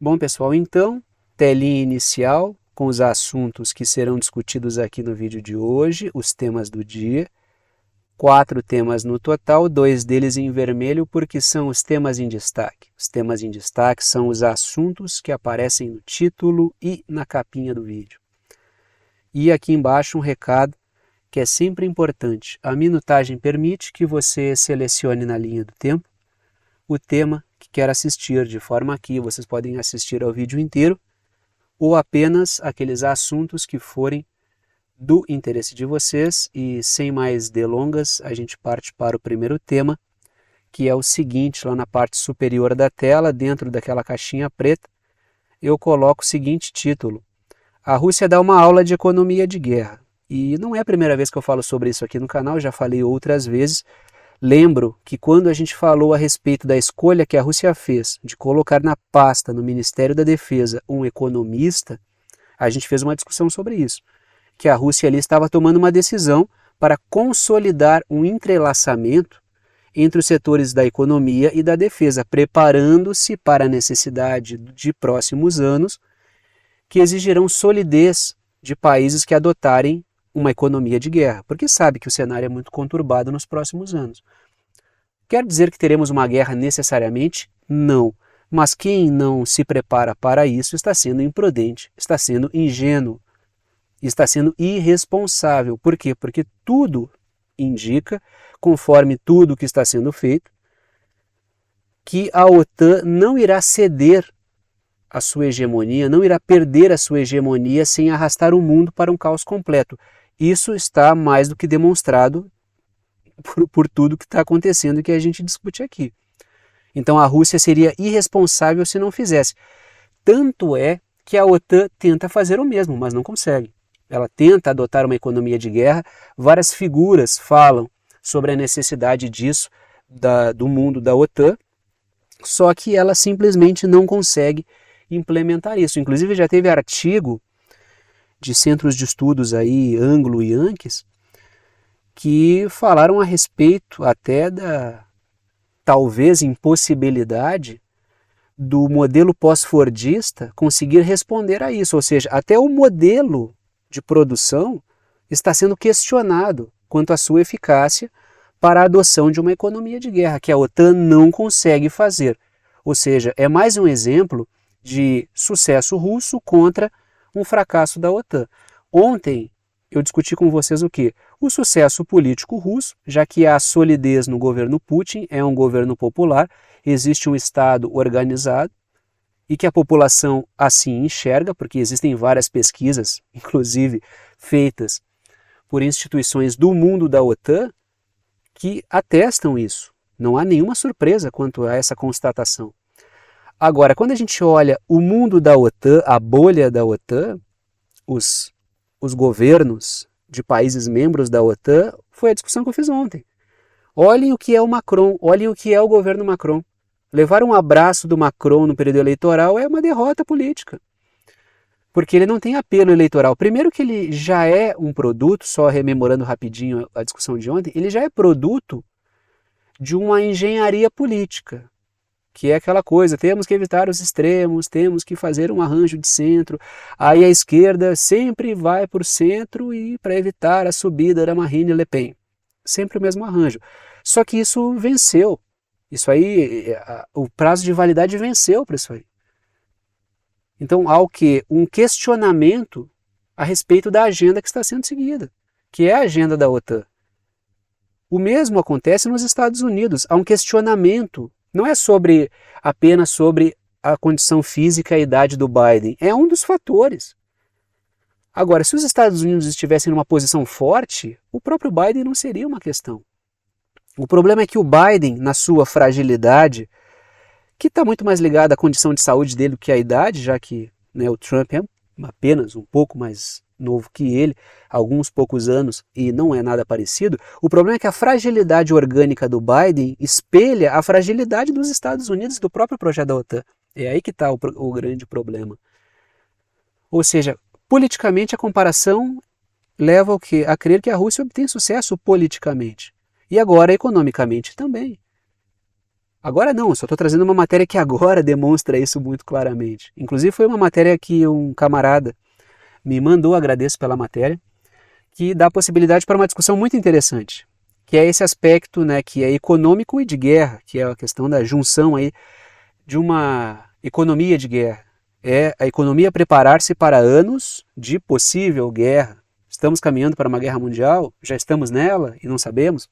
Bom, pessoal, então, telinha inicial com os assuntos que serão discutidos aqui no vídeo de hoje, os temas do dia. 4 temas no total, 2 deles em vermelho, porque são os temas em destaque. Os temas em destaque são os assuntos que aparecem no título e na capinha do vídeo. E aqui embaixo um recado que é sempre importante. A minutagem permite que você selecione na linha do tempo o tema que quer assistir, de forma que vocês podem assistir ao vídeo inteiro ou apenas aqueles assuntos que forem do interesse de vocês. E sem mais delongas, a gente parte para o primeiro tema, que é o seguinte: lá na parte superior da tela, dentro daquela caixinha preta, eu coloco o seguinte título: A Rússia dá uma aula de economia de guerra. E não é a primeira vez que eu falo sobre isso aqui no canal, já falei outras vezes. Lembro que quando a gente falou a respeito da escolha que a Rússia fez de colocar na pasta no Ministério da Defesa um economista, a gente fez uma discussão sobre isso, que a Rússia ali estava tomando uma decisão para consolidar um entrelaçamento entre os setores da economia e da defesa, preparando-se para a necessidade de próximos anos que exigirão solidez de países que adotarem uma economia de guerra, porque sabe que o cenário é muito conturbado nos próximos anos. Quer dizer que teremos uma guerra necessariamente? Não. Mas quem não se prepara para isso está sendo imprudente, está sendo ingênuo, está sendo irresponsável. Por quê? Porque tudo indica, conforme tudo que está sendo feito, que a OTAN não irá ceder a sua hegemonia, não irá perder a sua hegemonia sem arrastar o mundo para um caos completo. Isso está mais do que demonstrado por tudo que está acontecendo e que a gente discute aqui. Então a Rússia seria irresponsável se não fizesse. Tanto é que a OTAN tenta fazer o mesmo, mas não consegue. Ela tenta adotar uma economia de guerra, várias figuras falam sobre a necessidade disso do mundo da OTAN, só que ela simplesmente não consegue implementar isso. Inclusive já teve artigo de centros de estudos aí, Anglo e Yankees, que falaram a respeito até da talvez impossibilidade do modelo pós-fordista conseguir responder a isso, ou seja, até o modelo de produção está sendo questionado quanto à sua eficácia para a adoção de uma economia de guerra, que a OTAN não consegue fazer. Ou seja, é mais um exemplo de sucesso russo contra um fracasso da OTAN. Ontem eu discuti com vocês o quê? O sucesso político russo, já que há solidez no governo Putin, é um governo popular, existe um Estado organizado e que a população assim enxerga, porque existem várias pesquisas, inclusive feitas por instituições do mundo da OTAN, que atestam isso. Não há nenhuma surpresa quanto a essa constatação. Agora, quando a gente olha o mundo da OTAN, a bolha da OTAN, os governos de países membros da OTAN, foi a discussão que eu fiz ontem. Olhem o que é o Macron, olhem o que é o governo Macron. Levar um abraço do Macron no período eleitoral é uma derrota política, porque ele não tem apelo eleitoral. Primeiro que ele já é um produto, só rememorando rapidinho a discussão de ontem, ele já é produto de uma engenharia política, que é aquela coisa: temos que evitar os extremos, temos que fazer um arranjo de centro, aí a esquerda sempre vai para o centro e para evitar a subida da Marine Le Pen. Sempre o mesmo arranjo. Só que isso venceu. Isso aí, o prazo de validade venceu para isso aí. Então há o quê? Um questionamento a respeito da agenda que está sendo seguida, que é a agenda da OTAN. O mesmo acontece nos Estados Unidos. Há um questionamento. Não é apenas sobre a condição física e a idade do Biden. É um dos fatores. Agora, se os Estados Unidos estivessem numa posição forte, o próprio Biden não seria uma questão. O problema é que o Biden, na sua fragilidade, que está muito mais ligada à condição de saúde dele do que à idade, já que o Trump é apenas um pouco mais novo que ele, alguns poucos anos, e não é nada parecido. O problema é que a fragilidade orgânica do Biden espelha a fragilidade dos Estados Unidos e do próprio projeto da OTAN. É aí que está o grande problema. Ou seja, politicamente a comparação leva ao quê? A crer que a Rússia obtém sucesso politicamente. E agora economicamente também. Agora não, só estou trazendo uma matéria que agora demonstra isso muito claramente. Inclusive foi uma matéria que um camarada me mandou, agradeço pela matéria, que dá possibilidade para uma discussão muito interessante, que é esse aspecto, né, que é econômico e de guerra, que é a questão da junção aí de uma economia de guerra. É a economia preparar-se para anos de possível guerra. Estamos caminhando para uma guerra mundial? Já estamos nela e não sabemos?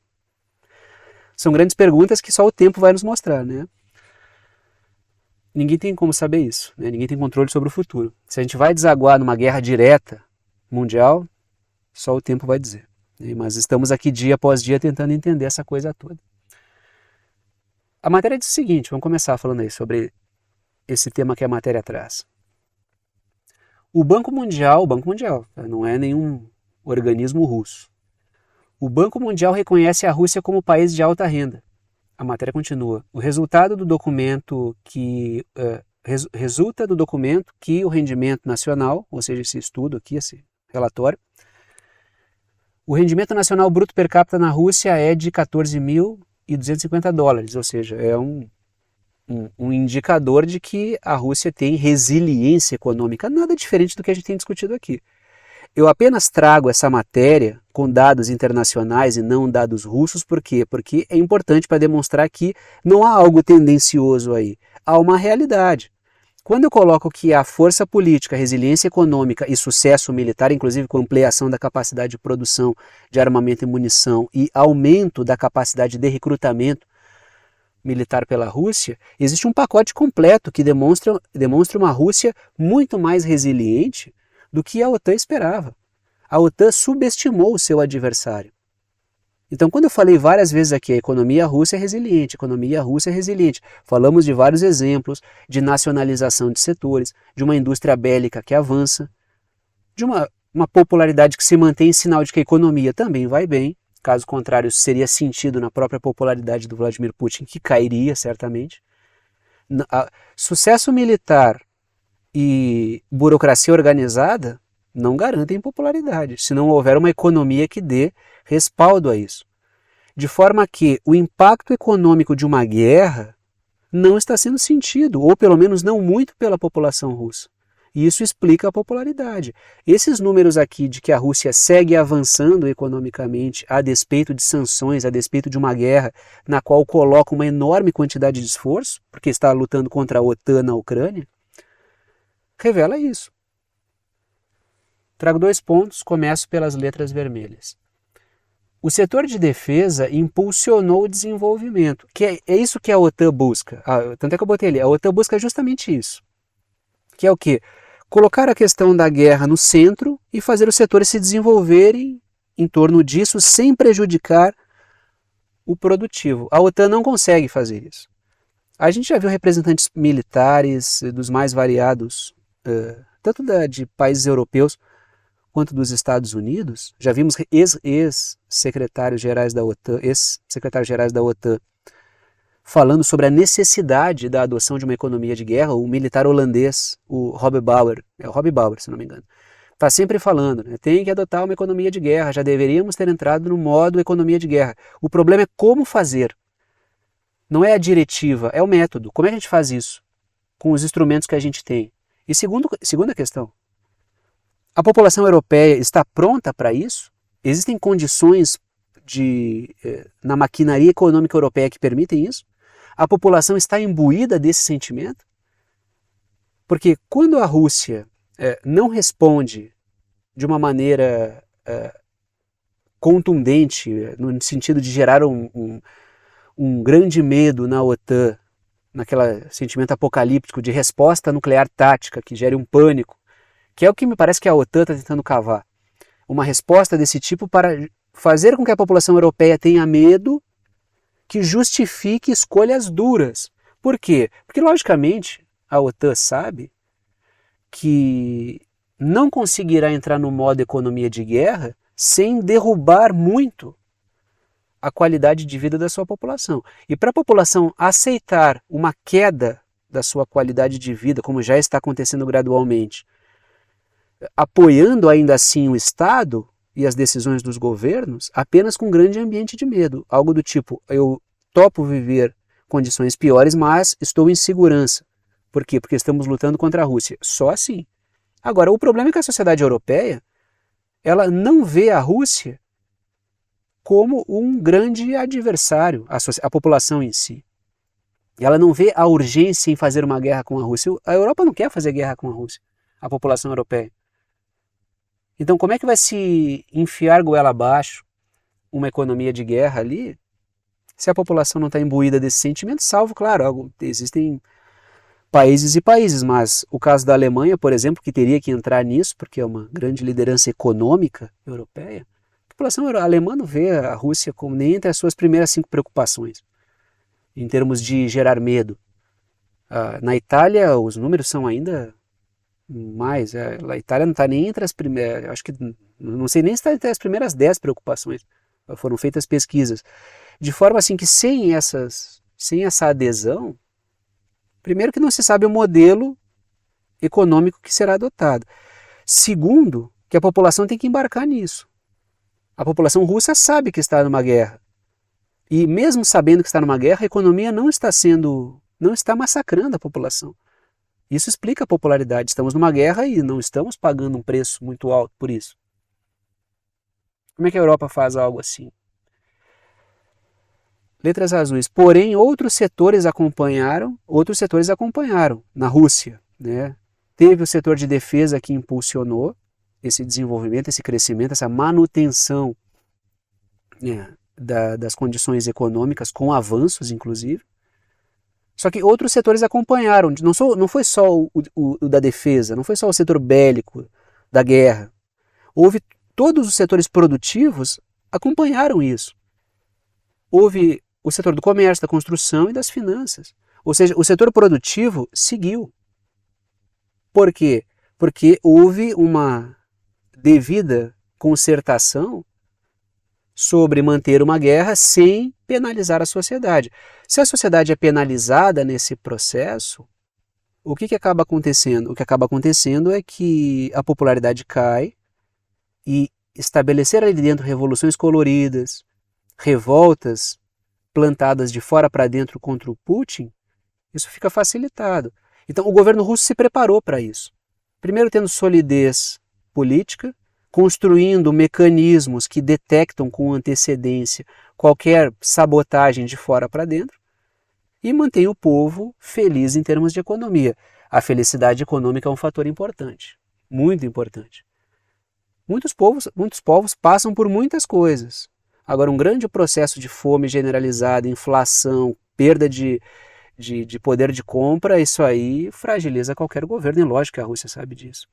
São grandes perguntas que só o tempo vai nos mostrar, né? Ninguém tem como saber isso, né? Ninguém tem controle sobre o futuro. Se a gente vai desaguar numa guerra direta mundial, só o tempo vai dizer. Mas estamos aqui dia após dia tentando entender essa coisa toda. A matéria diz o seguinte, vamos começar falando aí sobre esse tema que a matéria traz. O Banco Mundial, não é nenhum organismo russo. O Banco Mundial reconhece a Rússia como país de alta renda. A matéria continua. O resultado do documento resulta do documento que o rendimento nacional, ou seja, esse estudo aqui, esse relatório, o rendimento nacional bruto per capita na Rússia é de 14.250 dólares, ou seja, é um indicador de que a Rússia tem resiliência econômica, nada diferente do que a gente tem discutido aqui. Eu apenas trago essa matéria com dados internacionais e não dados russos, por quê? Porque é importante para demonstrar que não há algo tendencioso aí, há uma realidade. Quando eu coloco que a força política, resiliência econômica e sucesso militar, inclusive com ampliação da capacidade de produção de armamento e munição e aumento da capacidade de recrutamento militar pela Rússia, existe um pacote completo que demonstra uma Rússia muito mais resiliente do que a OTAN esperava. A OTAN subestimou o seu adversário. Então, quando eu falei várias vezes aqui, a economia russa é resiliente, falamos de vários exemplos de nacionalização de setores, de uma indústria bélica que avança, de uma popularidade que se mantém, sinal de que a economia também vai bem. Caso contrário, seria sentido na própria popularidade do Vladimir Putin, que cairia certamente. Sucesso militar e burocracia organizada não garantem popularidade, se não houver uma economia que dê respaldo a isso. De forma que o impacto econômico de uma guerra não está sendo sentido, ou pelo menos não muito pela população russa. E isso explica a popularidade. Esses números aqui de que a Rússia segue avançando economicamente a despeito de sanções, a despeito de uma guerra na qual coloca uma enorme quantidade de esforço, porque está lutando contra a OTAN na Ucrânia, revela isso. Trago 2 pontos, começo pelas letras vermelhas. O setor de defesa impulsionou o desenvolvimento, que é isso que a OTAN busca. Tanto é que eu botei ali, a OTAN busca justamente isso. Que é o quê? Colocar a questão da guerra no centro e fazer os setores se desenvolverem em torno disso sem prejudicar o produtivo. A OTAN não consegue fazer isso. A gente já viu representantes militares dos mais variados, tanto de países europeus quanto dos Estados Unidos. Já vimos ex-secretários gerais da OTAN, falando sobre a necessidade da adoção de uma economia de guerra. O militar holandês, o Rob Bauer, se não me engano, está sempre falando, né? Tem que adotar uma economia de guerra, já deveríamos ter entrado no modo economia de guerra. O problema é como fazer. Não é a diretiva, é o método. Como é que a gente faz isso? Com os instrumentos que a gente tem. E segunda questão, a população europeia está pronta para isso? Existem condições na maquinaria econômica europeia que permitem isso? A população está imbuída desse sentimento? Porque quando a Rússia não responde de uma maneira contundente, no sentido de gerar um grande medo na OTAN, naquele sentimento apocalíptico de resposta nuclear tática que gere um pânico, que é o que me parece que a OTAN está tentando cavar. Uma resposta desse tipo para fazer com que a população europeia tenha medo que justifique escolhas duras. Por quê? Porque, logicamente, a OTAN sabe que não conseguirá entrar no modo economia de guerra sem derrubar muito a qualidade de vida da sua população. E para a população aceitar uma queda da sua qualidade de vida, como já está acontecendo gradualmente, apoiando ainda assim o Estado e as decisões dos governos, apenas com um grande ambiente de medo. Algo do tipo, eu topo viver condições piores, mas estou em segurança. Por quê? Porque estamos lutando contra a Rússia. Só assim. Agora, o problema é que a sociedade europeia, ela não vê a Rússia como um grande adversário, a população em si. Ela não vê a urgência em fazer uma guerra com a Rússia. A Europa não quer fazer guerra com a Rússia, a população europeia. Então, como é que vai se enfiar goela abaixo uma economia de guerra ali, se a população não está imbuída desse sentimento? Salvo, claro, existem países e países, mas o caso da Alemanha, por exemplo, que teria que entrar nisso, porque é uma grande liderança econômica europeia, a população alemã não vê a Rússia como nem entre as suas primeiras 5 preocupações, em termos de gerar medo. Na Itália, os números são ainda mais. A Itália não está nem entre as primeiras, acho que, não sei nem se está entre as primeiras 10 preocupações. Foram feitas pesquisas. De forma assim que sem essa adesão, primeiro que não se sabe o modelo econômico que será adotado. Segundo, que a população tem que embarcar nisso. A população russa sabe que está numa guerra. E mesmo sabendo que está numa guerra, a economia não está massacrando a população. Isso explica a popularidade. Estamos numa guerra e não estamos pagando um preço muito alto por isso. Como é que a Europa faz algo assim? Letras azuis. Porém, outros setores acompanharam na Rússia, né? Teve o setor de defesa que impulsionou esse desenvolvimento, esse crescimento, essa manutenção, né, das condições econômicas, com avanços, inclusive. Só que outros setores acompanharam. Não foi só o da defesa, não foi só o setor bélico da guerra. Todos os setores produtivos acompanharam isso. Houve o setor do comércio, da construção e das finanças. Ou seja, o setor produtivo seguiu. Por quê? Porque houve uma devida concertação sobre manter uma guerra sem penalizar a sociedade. Se a sociedade é penalizada nesse processo, o que acaba acontecendo? O que acaba acontecendo é que a popularidade cai e estabelecer ali dentro revoluções coloridas, revoltas plantadas de fora para dentro contra o Putin, isso fica facilitado. Então o governo russo se preparou para isso. Primeiro tendo solidez política, construindo mecanismos que detectam com antecedência qualquer sabotagem de fora para dentro, e mantém o povo feliz em termos de economia. A felicidade econômica é um fator importante, muito importante. Muitos povos passam por muitas coisas. Agora, um grande processo de fome generalizada, inflação, perda de poder de compra, isso aí fragiliza qualquer governo, e lógico que a Rússia sabe disso.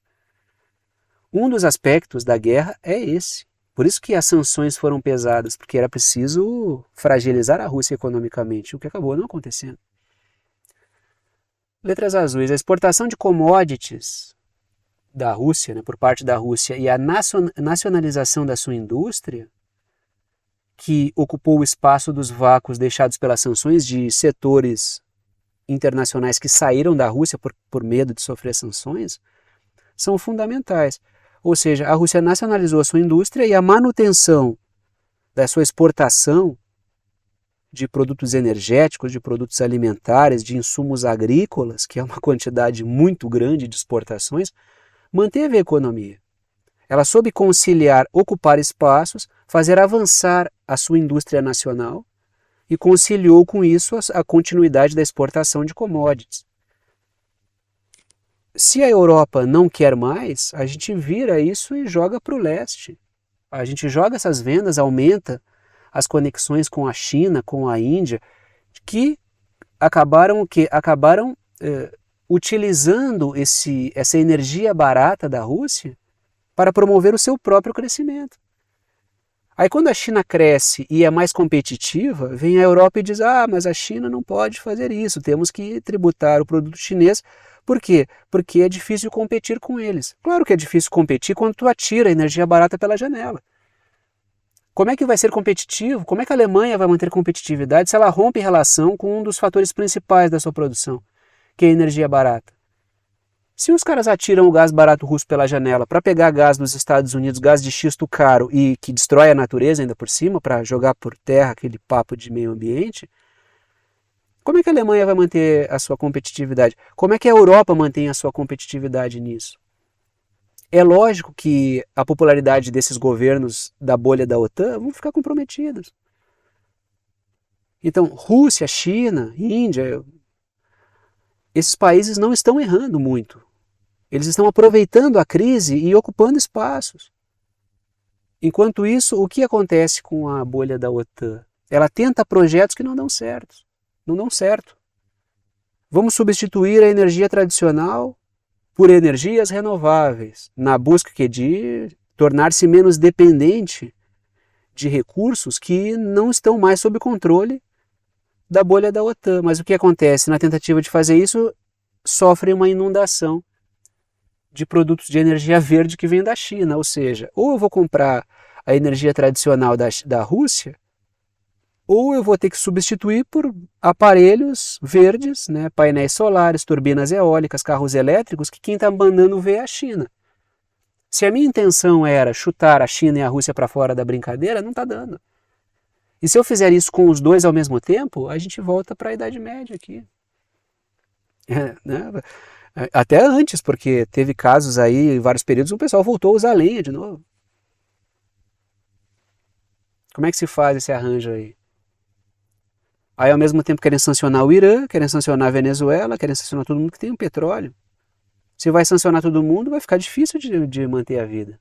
Um dos aspectos da guerra é esse. Por isso que as sanções foram pesadas, porque era preciso fragilizar a Rússia economicamente, o que acabou não acontecendo. Letras azuis. A exportação de commodities da Rússia, né, por parte da Rússia, e a nacionalização da sua indústria, que ocupou o espaço dos vácuos deixados pelas sanções de setores internacionais que saíram da Rússia por medo de sofrer sanções, são fundamentais. Ou seja, a Rússia nacionalizou a sua indústria e a manutenção da sua exportação de produtos energéticos, de produtos alimentares, de insumos agrícolas, que é uma quantidade muito grande de exportações, manteve a economia. Ela soube conciliar, ocupar espaços, fazer avançar a sua indústria nacional e conciliou com isso a continuidade da exportação de commodities. Se a Europa não quer mais, a gente vira isso e joga para o leste. A gente joga essas vendas, aumenta as conexões com a China, com a Índia, que acabaram utilizando essa energia barata da Rússia para promover o seu próprio crescimento. Aí quando a China cresce e é mais competitiva, vem a Europa e diz, mas a China não pode fazer isso, temos que tributar o produto chinês. Por quê? Porque é difícil competir com eles. Claro que é difícil competir quando tu atira a energia barata pela janela. Como é que vai ser competitivo? Como é que a Alemanha vai manter competitividade se ela rompe relação com um dos fatores principais da sua produção, que é a energia barata? Se os caras atiram o gás barato russo pela janela para pegar gás dos Estados Unidos, gás de xisto caro e que destrói a natureza ainda por cima, para jogar por terra aquele papo de meio ambiente, Como é que a Alemanha vai manter a sua competitividade? Como é que a Europa mantém a sua competitividade nisso? É lógico que a popularidade desses governos da bolha da OTAN vão ficar comprometidos. Então, Rússia, China, Índia, esses países não estão errando muito. Eles estão aproveitando a crise e ocupando espaços. Enquanto isso, o que acontece com a bolha da OTAN? Ela tenta projetos que não dão certo. Não dão certo. Vamos substituir a energia tradicional por energias renováveis, na busca de tornar-se menos dependente de recursos que não estão mais sob controle da bolha da OTAN. Mas o que acontece? Na tentativa de fazer isso, sofre uma inundação de produtos de energia verde que vem da China. Ou seja, ou eu vou comprar a energia tradicional da Rússia, ou eu vou ter que substituir por aparelhos verdes, né, painéis solares, turbinas eólicas, carros elétricos, que quem está mandando ver é a China. Se a minha intenção era chutar a China e a Rússia para fora da brincadeira, não está dando. E se eu fizer isso com os dois ao mesmo tempo, a gente volta para a Idade Média aqui. Né? Até antes, porque teve casos aí, em vários períodos, o pessoal voltou a usar lenha de novo. Como é que se faz esse arranjo aí? Aí, ao mesmo tempo, querem sancionar o Irã, querem sancionar a Venezuela, querem sancionar todo mundo que tem um petróleo. Se vai sancionar todo mundo, vai ficar difícil de manter a vida.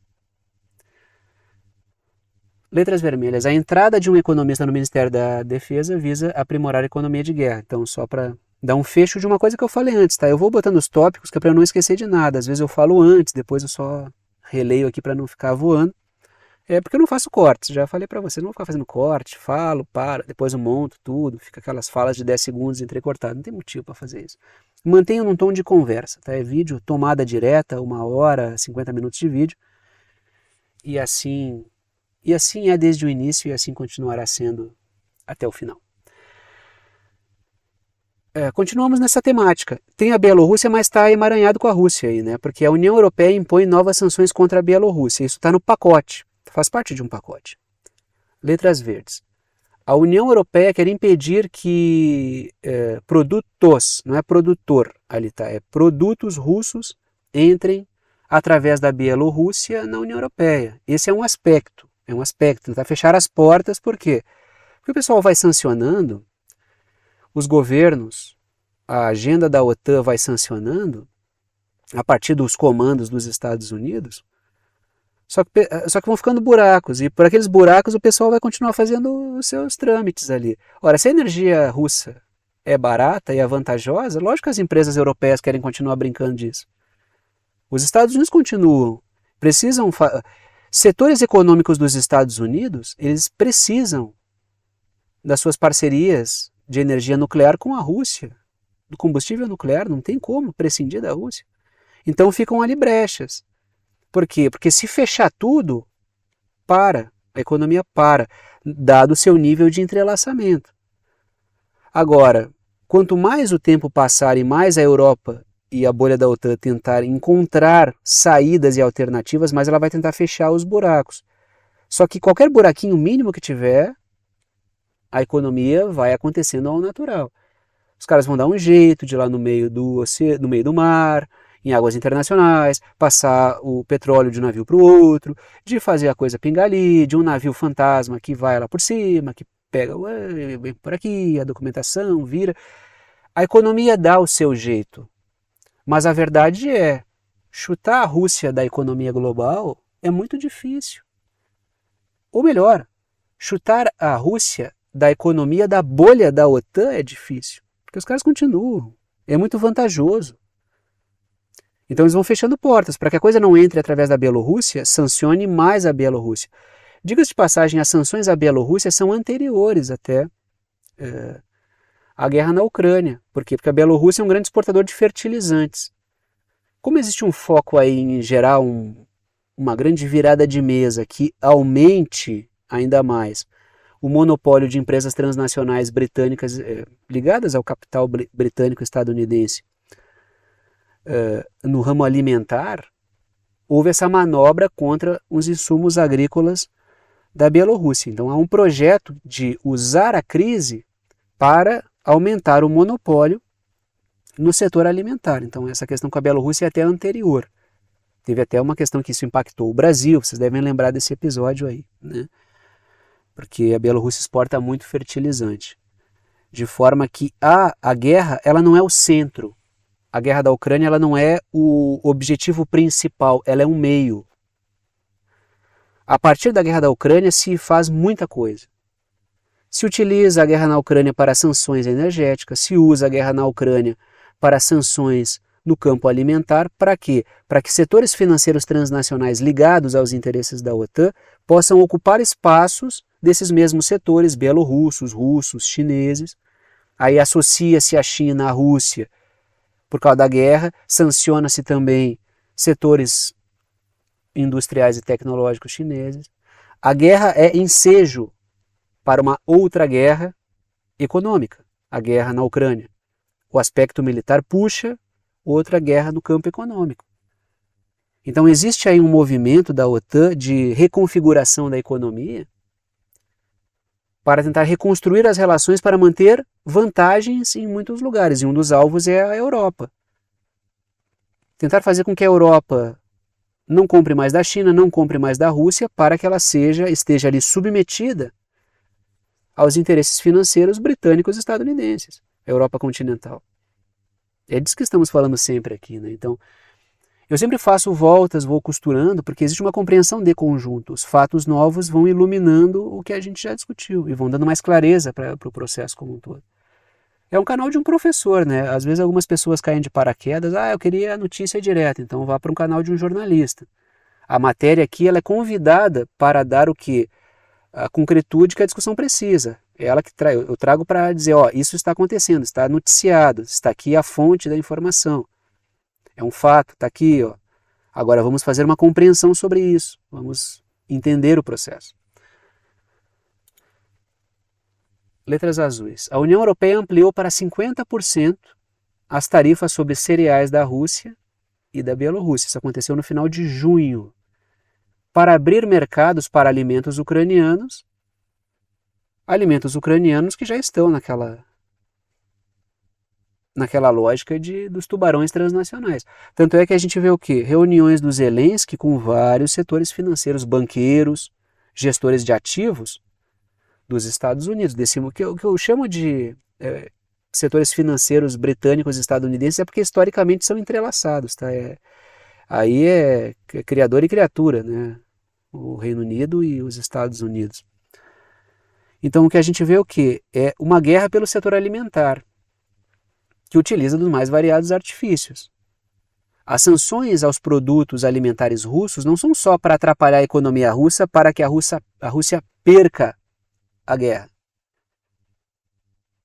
Letras vermelhas. A entrada de um economista no Ministério da Defesa visa aprimorar a economia de guerra. Então, só para dar um fecho de uma coisa que eu falei antes, tá? Eu vou botando os tópicos que é para eu não esquecer de nada. Às vezes eu falo antes, depois eu só releio aqui para não ficar voando. É porque eu não faço cortes, já falei para vocês, não vou ficar fazendo corte, falo, para, depois eu monto tudo, fica aquelas falas de 10 segundos entrecortadas, não tem motivo para fazer isso. Mantenho num tom de conversa, tá? É vídeo, tomada direta, 1 hora, 50 minutos de vídeo, e assim é desde o início e assim continuará sendo até o final. Continuamos nessa temática. Tem a Bielorrússia, mas está emaranhado com a Rússia aí, né? Porque a União Europeia impõe novas sanções contra a Bielorrússia, isso está no pacote. Faz parte de um pacote. Letras verdes. A União Europeia quer impedir que produtos, não é produtor, ali está, é produtos russos entrem através da Bielorrússia na União Europeia. Esse é um aspecto, tentar fechar as portas, por quê? Porque o pessoal vai sancionando, os governos, a agenda da OTAN vai sancionando, a partir dos comandos dos Estados Unidos, só que vão ficando buracos, e por aqueles buracos o pessoal vai continuar fazendo os seus trâmites ali. Ora, se a energia russa é barata e é vantajosa, lógico que as empresas europeias querem continuar brincando disso. Os Estados Unidos continuam, setores econômicos dos Estados Unidos, eles precisam das suas parcerias de energia nuclear com a Rússia, do combustível nuclear, não tem como prescindir da Rússia. Então ficam ali brechas. Por quê? Porque se fechar tudo, a economia para, dado o seu nível de entrelaçamento. Agora, quanto mais o tempo passar e mais a Europa e a bolha da OTAN tentar encontrar saídas e alternativas, mais ela vai tentar fechar os buracos. Só que qualquer buraquinho mínimo que tiver, a economia vai acontecendo ao natural. Os caras vão dar um jeito de ir lá no meio do mar, em águas internacionais, passar o petróleo de um navio para o outro, de fazer a coisa pingar ali, de um navio fantasma que vai lá por cima, que pega, vem por aqui, a documentação, vira. A economia dá o seu jeito, mas a verdade é, chutar a Rússia da economia global é muito difícil. Ou melhor, chutar a Rússia da economia da bolha da OTAN é difícil, porque os caras continuam, é muito vantajoso. Então eles vão fechando portas, para que a coisa não entre através da Bielorrússia, sancione mais a Bielorrússia. Diga-se de passagem, as sanções à Bielorrússia são anteriores até à guerra na Ucrânia. Por quê? Porque a Bielorrússia é um grande exportador de fertilizantes. Como existe um foco aí em gerar uma grande virada de mesa que aumente ainda mais o monopólio de empresas transnacionais britânicas ligadas ao capital britânico estadunidense, no ramo alimentar, houve essa manobra contra os insumos agrícolas da Bielorrússia. Então há um projeto de usar a crise para aumentar o monopólio no setor alimentar. Então essa questão com a Bielorrússia é até anterior. Teve até uma questão que isso impactou o Brasil, vocês devem lembrar desse episódio aí, né? Porque a Bielorrússia exporta muito fertilizante. De forma que a guerra ela não é o centro. A guerra da Ucrânia ela não é o objetivo principal, ela é um meio. A partir da guerra da Ucrânia se faz muita coisa. Se utiliza a guerra na Ucrânia para sanções energéticas, se usa a guerra na Ucrânia para sanções no campo alimentar, para quê? Para que setores financeiros transnacionais ligados aos interesses da OTAN possam ocupar espaços desses mesmos setores, belorussos, russos, chineses. Aí associa-se a China, a Rússia, por causa da guerra, sanciona-se também setores industriais e tecnológicos chineses. A guerra é ensejo para uma outra guerra econômica, a guerra na Ucrânia. O aspecto militar puxa outra guerra no campo econômico. Então existe aí um movimento da OTAN de reconfiguração da economia para tentar reconstruir as relações para manter vantagens em muitos lugares, e um dos alvos é a Europa. Tentar fazer com que a Europa não compre mais da China, não compre mais da Rússia, para que ela esteja ali submetida aos interesses financeiros britânicos e estadunidenses, a Europa continental. É disso que estamos falando sempre aqui, né? Então, eu sempre faço voltas, vou costurando, porque existe uma compreensão de conjunto. Os fatos novos vão iluminando o que a gente já discutiu e vão dando mais clareza para o processo como um todo. É um canal de um professor, né? Às vezes algumas pessoas caem de paraquedas, eu queria a notícia direta, então vá para um canal de um jornalista. A matéria aqui ela é convidada para dar o quê? A concretude que a discussão precisa. É ela que eu trago para dizer, isso está acontecendo, está noticiado, está aqui a fonte da informação. É um fato, está aqui, Agora vamos fazer uma compreensão sobre isso, vamos entender o processo. Letras azuis. A União Europeia ampliou para 50% as tarifas sobre cereais da Rússia e da Bielorrússia. Isso aconteceu no final de junho. Para abrir mercados para alimentos ucranianos que já estão naquela lógica dos tubarões transnacionais. Tanto é que a gente vê o quê? Reuniões do Zelensky com vários setores financeiros, banqueiros, gestores de ativos dos Estados Unidos. O que eu chamo de setores financeiros britânicos e estadunidenses é porque historicamente são entrelaçados. Tá? Aí é criador e criatura, né? O Reino Unido e os Estados Unidos. Então o que a gente vê é o quê? É uma guerra pelo setor alimentar, que utiliza dos mais variados artifícios. As sanções aos produtos alimentares russos não são só para atrapalhar a economia russa, para que a Rússia perca a guerra.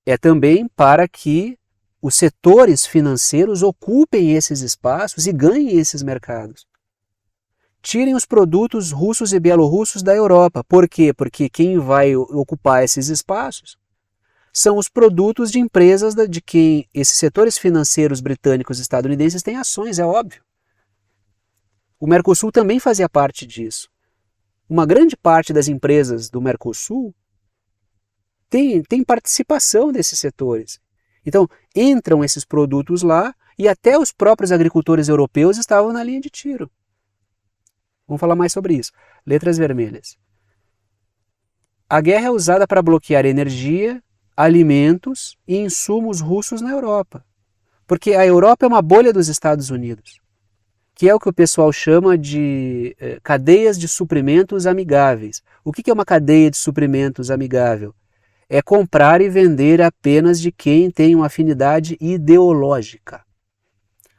É também para que os setores financeiros ocupem esses espaços e ganhem esses mercados. Tirem os produtos russos e bielorrussos da Europa. Por quê? Porque quem vai ocupar esses espaços são os produtos de empresas de quem esses setores financeiros britânicos e estadunidenses têm ações, é óbvio. O Mercosul também fazia parte disso. Uma grande parte das empresas do Mercosul tem participação desses setores. Então, entram esses produtos lá e até os próprios agricultores europeus estavam na linha de tiro. Vamos falar mais sobre isso. Letras vermelhas. A guerra é usada para bloquear energia, alimentos e insumos russos na Europa. Porque a Europa é uma bolha dos Estados Unidos, que é o que o pessoal chama de cadeias de suprimentos amigáveis. O que é uma cadeia de suprimentos amigável? É comprar e vender apenas de quem tem uma afinidade ideológica.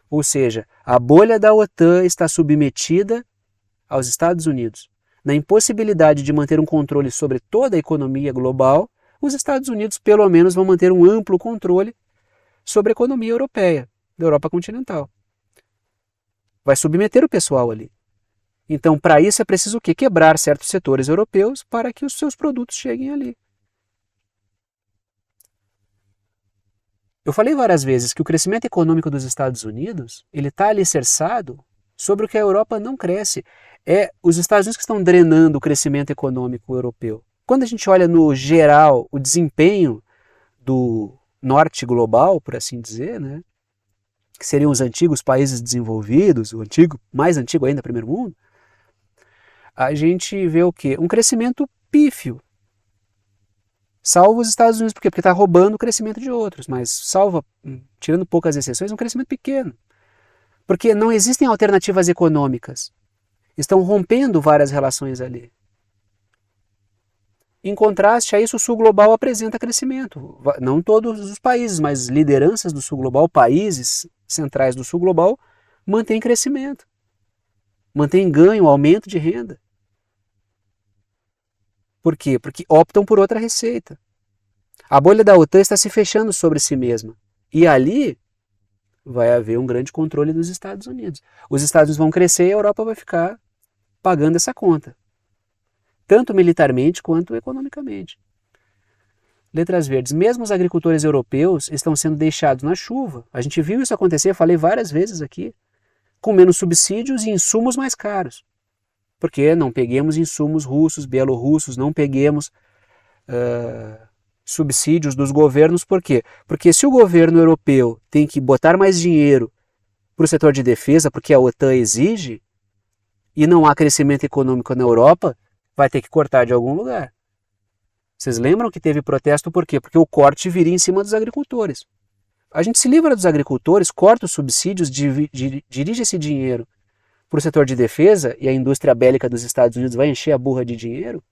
Ou seja, a bolha da OTAN está submetida aos Estados Unidos. Na impossibilidade de manter um controle sobre toda a economia global, os Estados Unidos pelo menos vão manter um amplo controle sobre a economia europeia, da Europa continental. Vai submeter o pessoal ali. Então, para isso é preciso o quê? Quebrar certos setores europeus para que os seus produtos cheguem ali. Eu falei várias vezes que o crescimento econômico dos Estados Unidos ele está alicerçado sobre o que a Europa não cresce. É os Estados Unidos que estão drenando o crescimento econômico europeu. Quando a gente olha no geral o desempenho do norte global, por assim dizer, né? Que seriam os antigos países desenvolvidos, o antigo, mais antigo ainda, primeiro mundo, a gente vê o quê? Um crescimento pífio. Salvo os Estados Unidos, por quê? Porque está roubando o crescimento de outros, mas salva, tirando poucas exceções, um crescimento pequeno. Porque não existem alternativas econômicas. Estão rompendo várias relações ali. Em contraste a isso, o Sul Global apresenta crescimento. Não todos os países, mas lideranças do Sul Global, países centrais do Sul Global, mantêm crescimento. Mantêm ganho, aumento de renda. Por quê? Porque optam por outra receita. A bolha da OTAN está se fechando sobre si mesma. E ali vai haver um grande controle dos Estados Unidos. Os Estados Unidos vão crescer e a Europa vai ficar pagando essa conta. Tanto militarmente quanto economicamente. Letras verdes. Mesmo os agricultores europeus estão sendo deixados na chuva. A gente viu isso acontecer, falei várias vezes aqui. Com menos subsídios e insumos mais caros. Porque não peguemos insumos russos, bielorrussos, não peguemos subsídios dos governos. Por quê? Porque se o governo europeu tem que botar mais dinheiro para o setor de defesa, porque a OTAN exige, e não há crescimento econômico na Europa, vai ter que cortar de algum lugar. Vocês lembram que teve protesto por quê? Porque o corte viria em cima dos agricultores. A gente se livra dos agricultores, corta os subsídios, dirige esse dinheiro para o setor de defesa e a indústria bélica dos Estados Unidos vai encher a burra de dinheiro.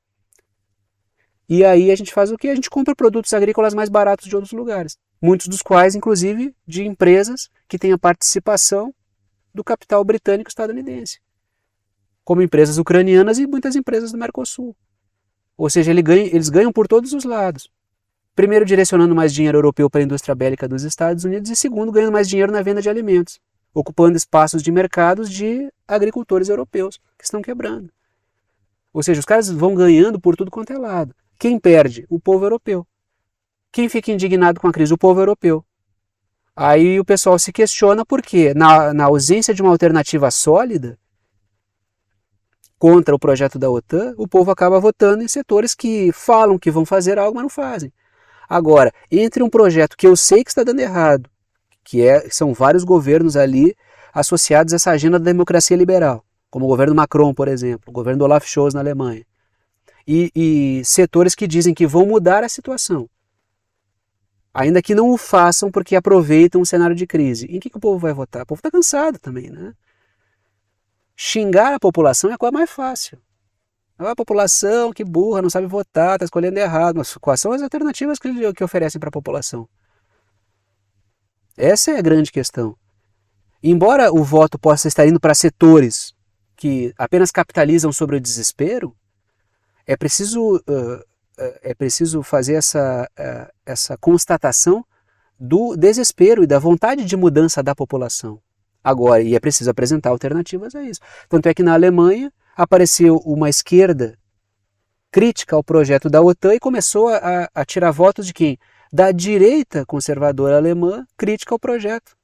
E aí a gente faz o quê? A gente compra produtos agrícolas mais baratos de outros lugares. Muitos dos quais, inclusive, de empresas que têm a participação do capital britânico estadunidense. Como empresas ucranianas e muitas empresas do Mercosul. Ou seja, eles ganham por todos os lados. Primeiro, direcionando mais dinheiro europeu para a indústria bélica dos Estados Unidos e segundo, ganhando mais dinheiro na venda de alimentos, ocupando espaços de mercados de agricultores europeus que estão quebrando. Ou seja, os caras vão ganhando por tudo quanto é lado. Quem perde? O povo europeu. Quem fica indignado com a crise? O povo europeu. Aí o pessoal se questiona por quê? Na ausência de uma alternativa sólida contra o projeto da OTAN, o povo acaba votando em setores que falam que vão fazer algo, mas não fazem. Agora, entre um projeto que eu sei que está dando errado, são vários governos ali associados a essa agenda da democracia liberal, como o governo Macron, por exemplo, o governo do Olaf Scholz na Alemanha, e setores que dizem que vão mudar a situação, ainda que não o façam porque aproveitam o cenário de crise. Em que o povo vai votar? O povo está cansado também, né? Xingar a população é a coisa mais fácil. A população, que burra, não sabe votar, está escolhendo errado. Mas quais são as alternativas que oferecem para a população? Essa é a grande questão. Embora o voto possa estar indo para setores que apenas capitalizam sobre o desespero, é preciso fazer essa constatação do desespero e da vontade de mudança da população. Agora, e é preciso apresentar alternativas a isso. Tanto é que na Alemanha apareceu uma esquerda crítica ao projeto da OTAN e começou a tirar votos de quem? Da direita conservadora alemã crítica ao projeto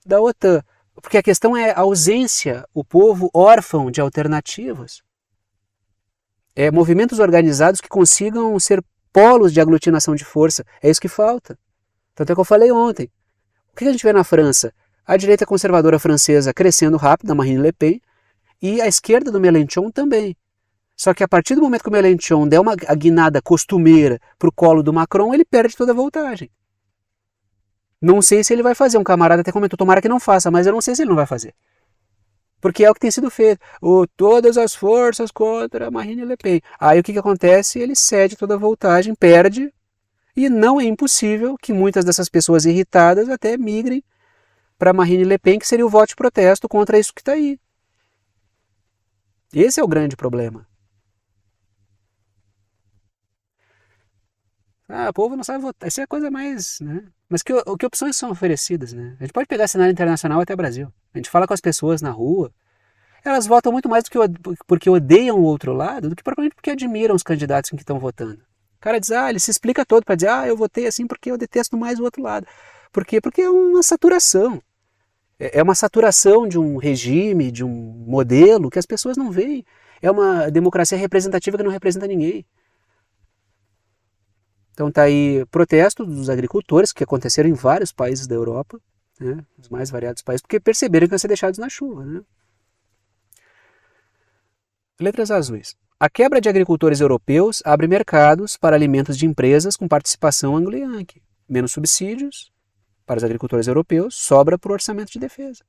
da OTAN. Porque a questão é a ausência, o povo órfão de alternativas. Movimentos organizados que consigam ser polos de aglutinação de força. É isso que falta. Tanto é que eu falei ontem. O que a gente vê na França? A direita conservadora francesa crescendo rápido, a Marine Le Pen, e a esquerda do Mélenchon também. Só que a partir do momento que o Mélenchon der uma guinada costumeira para o colo do Macron, ele perde toda a voltagem. Não sei se ele vai fazer, um camarada até comentou, tomara que não faça, mas eu não sei se ele não vai fazer. Porque é o que tem sido feito. Todas as forças contra Marine Le Pen. Aí o que acontece? Ele cede toda a voltagem, perde, e não é impossível que muitas dessas pessoas irritadas até migrem para Marine Le Pen, que seria o voto de protesto contra isso que está aí. Esse é o grande problema. O povo não sabe votar. Isso é a coisa mais, né? Mas que opções são oferecidas, né? A gente pode pegar cenário internacional até Brasil. A gente fala com as pessoas na rua. Elas votam muito mais porque odeiam o outro lado do que propriamente porque admiram os candidatos em que estão votando. O cara diz, ele se explica todo para dizer, eu votei assim porque eu detesto mais o outro lado. Por quê? Porque é uma saturação. É uma saturação de um regime, de um modelo que as pessoas não veem. É uma democracia representativa que não representa ninguém. Então está aí protesto dos agricultores que aconteceram em vários países da Europa, né, os mais variados países, porque perceberam que iam ser deixados na chuva. Né? Letras azuis. A quebra de agricultores europeus abre mercados para alimentos de empresas com participação anglo-yankee. Menos subsídios para os agricultores europeus, sobra para o orçamento de defesa.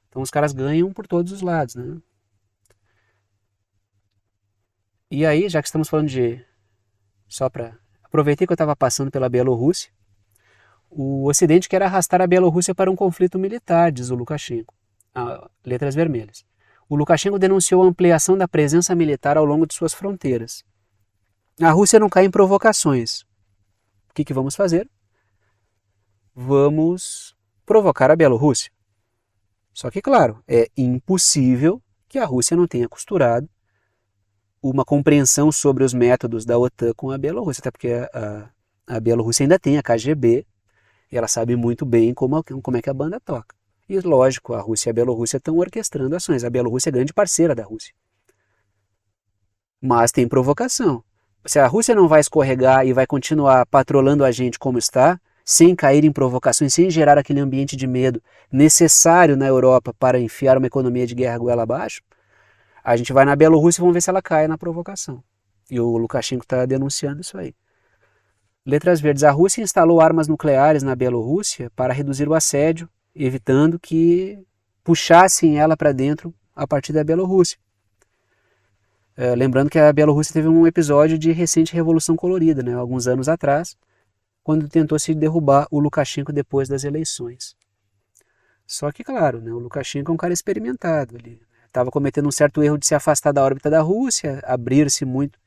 Então os caras ganham por todos os lados. Né? E aí, já que estamos falando de... Só para... Aproveitei que eu estava passando pela Bielorrússia. O Ocidente quer arrastar a Bielorrússia para um conflito militar, diz o Lukashenko. Letras vermelhas. O Lukashenko denunciou a ampliação da presença militar ao longo de suas fronteiras. A Rússia não cai em provocações. O que vamos fazer? Vamos provocar a Bielorrússia. Só que, claro, é impossível que a Rússia não tenha costurado uma compreensão sobre os métodos da OTAN com a Bielorrússia, até porque a Bielorrússia ainda tem a KGB e ela sabe muito bem como é que a banda toca. E, lógico, a Rússia e a Bielorrússia estão orquestrando ações. A Bielorrússia é grande parceira da Rússia. Mas tem provocação. Se a Rússia não vai escorregar e vai continuar patrolando a gente como está, sem cair em provocações, sem gerar aquele ambiente de medo necessário na Europa para enfiar uma economia de guerra goela abaixo, a gente vai na Bielorrússia e vamos ver se ela cai na provocação. E o Lukashenko está denunciando isso aí. Letras verdes. A Rússia instalou armas nucleares na Bielorrússia para reduzir o assédio, evitando que puxassem ela para dentro a partir da Bielorrússia. Lembrando que a Bielorrússia teve um episódio de recente revolução colorida, né, alguns anos atrás, quando tentou se derrubar o Lukashenko depois das eleições. Só que, claro, né, o Lukashenko é um cara experimentado. Ele estava cometendo um certo erro de se afastar da órbita da Rússia, abrir-se muito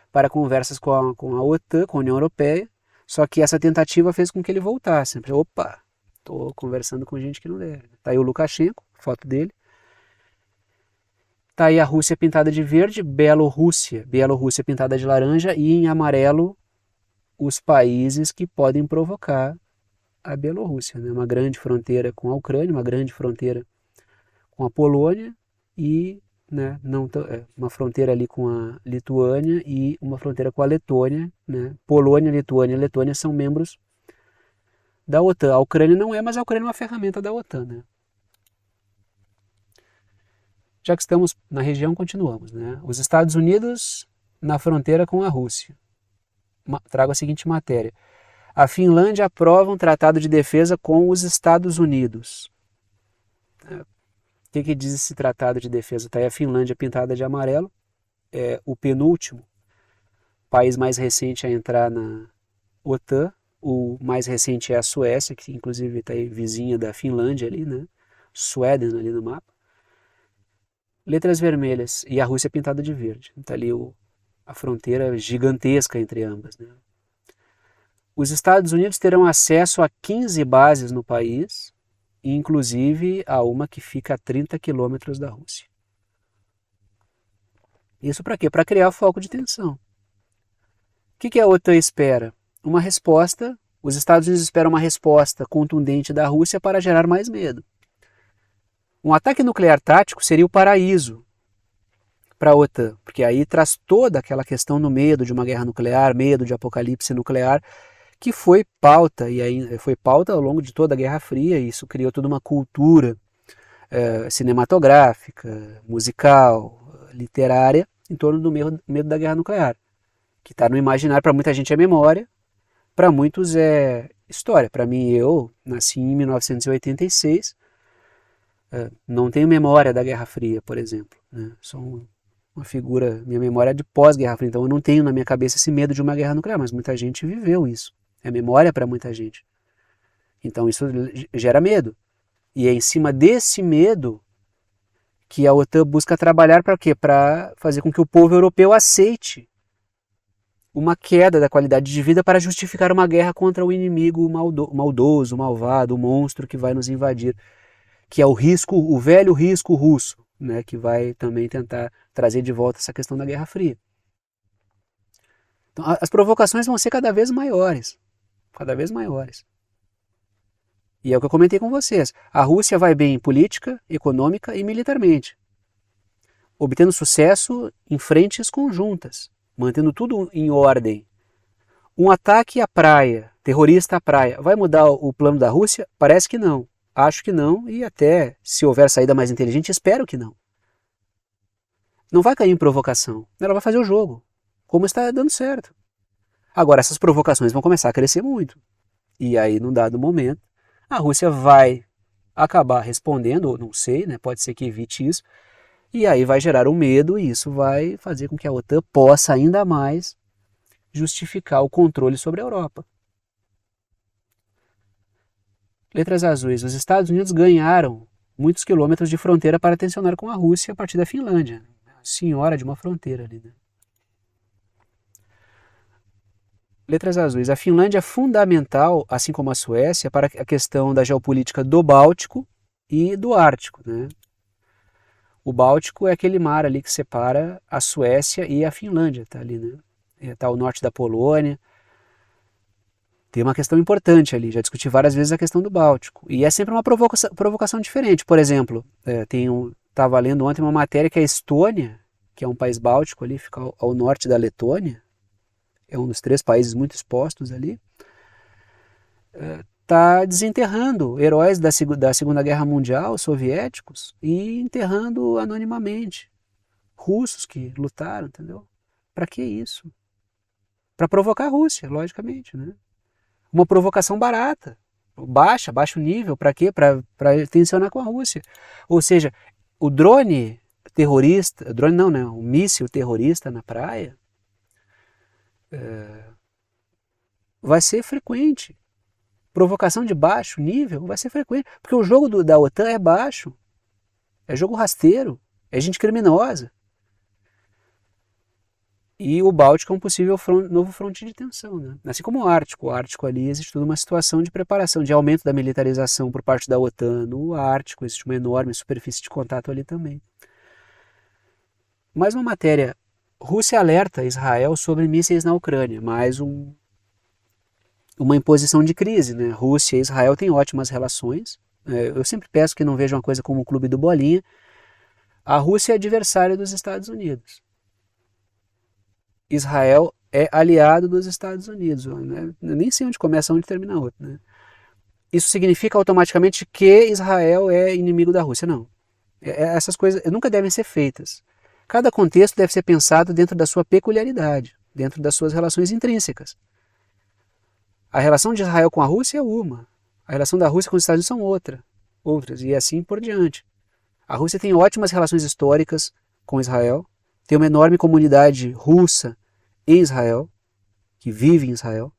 para conversas com a OTAN, com a União Europeia, só que essa tentativa fez com que ele voltasse. Opa, estou conversando com gente que não deve. Está aí o Lukashenko, foto dele. Está aí a Rússia pintada de verde, Bielorrússia pintada de laranja e em amarelo os países que podem provocar a Bielorrússia. Né? Uma grande fronteira com a Ucrânia, uma grande fronteira com a Polônia e né, uma fronteira ali com a Lituânia e uma fronteira com a Letônia. Né? Polônia, Lituânia e Letônia são membros da OTAN. A Ucrânia não é, mas a Ucrânia é uma ferramenta da OTAN. Né? Já que estamos na região, continuamos. Né? Os Estados Unidos na fronteira com a Rússia. Trago a seguinte matéria. A Finlândia aprova um tratado de defesa com os Estados Unidos. O que diz esse tratado de defesa? Está aí a Finlândia pintada de amarelo. É o penúltimo país mais recente a entrar na OTAN. O mais recente é a Suécia, que inclusive está aí vizinha da Finlândia ali, né? Suéden ali no mapa. Letras vermelhas e a Rússia pintada de verde. Está ali a fronteira gigantesca entre ambas. Né? Os Estados Unidos terão acesso a 15 bases no país, inclusive a uma que fica a 30 quilômetros da Rússia. Isso para quê? Para criar foco de tensão. O que a OTAN espera? Uma resposta. Os Estados Unidos esperam uma resposta contundente da Rússia para gerar mais medo. Um ataque nuclear tático seria o paraíso para a OTAN, porque aí traz toda aquela questão no medo de uma guerra nuclear, medo de apocalipse nuclear, que foi pauta, e aí foi pauta ao longo de toda a Guerra Fria, e isso criou toda uma cultura cinematográfica, musical, literária, em torno do medo da guerra nuclear, que está no imaginário. Para muita gente é memória, para muitos é história. Para mim, eu nasci em 1986, não tenho memória da Guerra Fria, por exemplo. Né? Sou uma figura, minha memória é de pós-Guerra Fria, então eu não tenho na minha cabeça esse medo de uma guerra nuclear, mas muita gente viveu isso. É memória para muita gente. Então isso gera medo. E é em cima desse medo que a OTAN busca trabalhar para quê? Para fazer com que o povo europeu aceite uma queda da qualidade de vida para justificar uma guerra contra o inimigo maldoso, malvado, o monstro que vai nos invadir, que é o velho risco russo, né, que vai também tentar trazer de volta essa questão da Guerra Fria. Então, as provocações vão ser cada vez maiores. Cada vez maiores. E é o que eu comentei com vocês. A Rússia vai bem em política, econômica e militarmente, obtendo sucesso em frentes conjuntas, mantendo tudo em ordem, Um ataque à praia, terrorista à praia, vai mudar o plano da Rússia? Parece que não. Acho que não, e até, se houver saída mais inteligente, espero que não. Não vai cair em provocação. Ela vai fazer o jogo, como está dando certo. Agora, essas provocações vão começar a crescer muito. E aí, num dado momento, a Rússia vai acabar respondendo, ou não sei, né? Pode ser que evite isso, e aí vai gerar um medo, e isso vai fazer com que a OTAN possa ainda mais justificar o controle sobre a Europa. Letras azuis. Os Estados Unidos ganharam muitos quilômetros de fronteira para tensionar com a Rússia a partir da Finlândia. Senhora de uma fronteira ali, né? Letras azuis. A Finlândia é fundamental, assim como a Suécia, para a questão da geopolítica do Báltico e do Ártico, né? O Báltico é aquele mar ali que separa a Suécia e a Finlândia, tá ali, né? Está ao norte da Polônia. Tem uma questão importante ali, já discuti várias vezes a questão do Báltico. E é sempre uma provocação diferente. Por exemplo, estava lendo ontem uma matéria que a Estônia, que é um país báltico ali, fica ao norte da Letônia, é um dos 3 países muito expostos ali, está desenterrando heróis da Segunda Guerra Mundial, soviéticos, e enterrando anonimamente russos que lutaram, entendeu? Para que isso? Para provocar a Rússia, logicamente, né? Uma provocação barata, baixo nível, para quê? Para tensionar com a Rússia. Ou seja, o drone terrorista, drone não, né? O míssil terrorista na praia vai ser frequente. Provocação de baixo nível vai ser frequente, porque o jogo da OTAN é baixo, é jogo rasteiro, é gente criminosa. E o Báltico é um possível novo fronte de tensão, né? Assim como o Ártico ali existe toda uma situação de preparação, de aumento da militarização por parte da OTAN no Ártico, existe uma enorme superfície de contato ali também. Mais uma matéria, Rússia alerta Israel sobre mísseis na Ucrânia, mais uma imposição de crise, né? Rússia e Israel têm ótimas relações, eu sempre peço que não vejam a coisa como o clube do Bolinha. A Rússia é adversária dos Estados Unidos. Israel é aliado dos Estados Unidos, né? Eu nem sei onde começa, onde termina outro, né? Isso significa automaticamente que Israel é inimigo da Rússia? Não. Essas coisas nunca devem ser feitas. Cada contexto deve ser pensado dentro da sua peculiaridade, dentro das suas relações intrínsecas. A relação de Israel com a Rússia é uma, a relação da Rússia com os Estados Unidos são outras, e assim por diante. A Rússia tem ótimas relações históricas com Israel, tem uma enorme comunidade russa em Israel, que vive em Israel,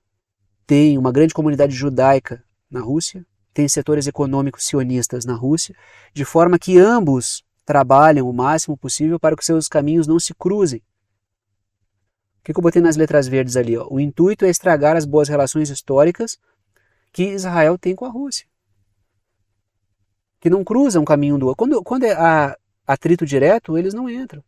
tem uma grande comunidade judaica na Rússia, tem setores econômicos sionistas na Rússia, de forma que ambos trabalham o máximo possível para que seus caminhos não se cruzem. O que eu botei nas letras verdes ali? Ó? O intuito é estragar as boas relações históricas que Israel tem com a Rússia, que não cruzam o caminho do outro. Quando é atrito direto, eles não entram.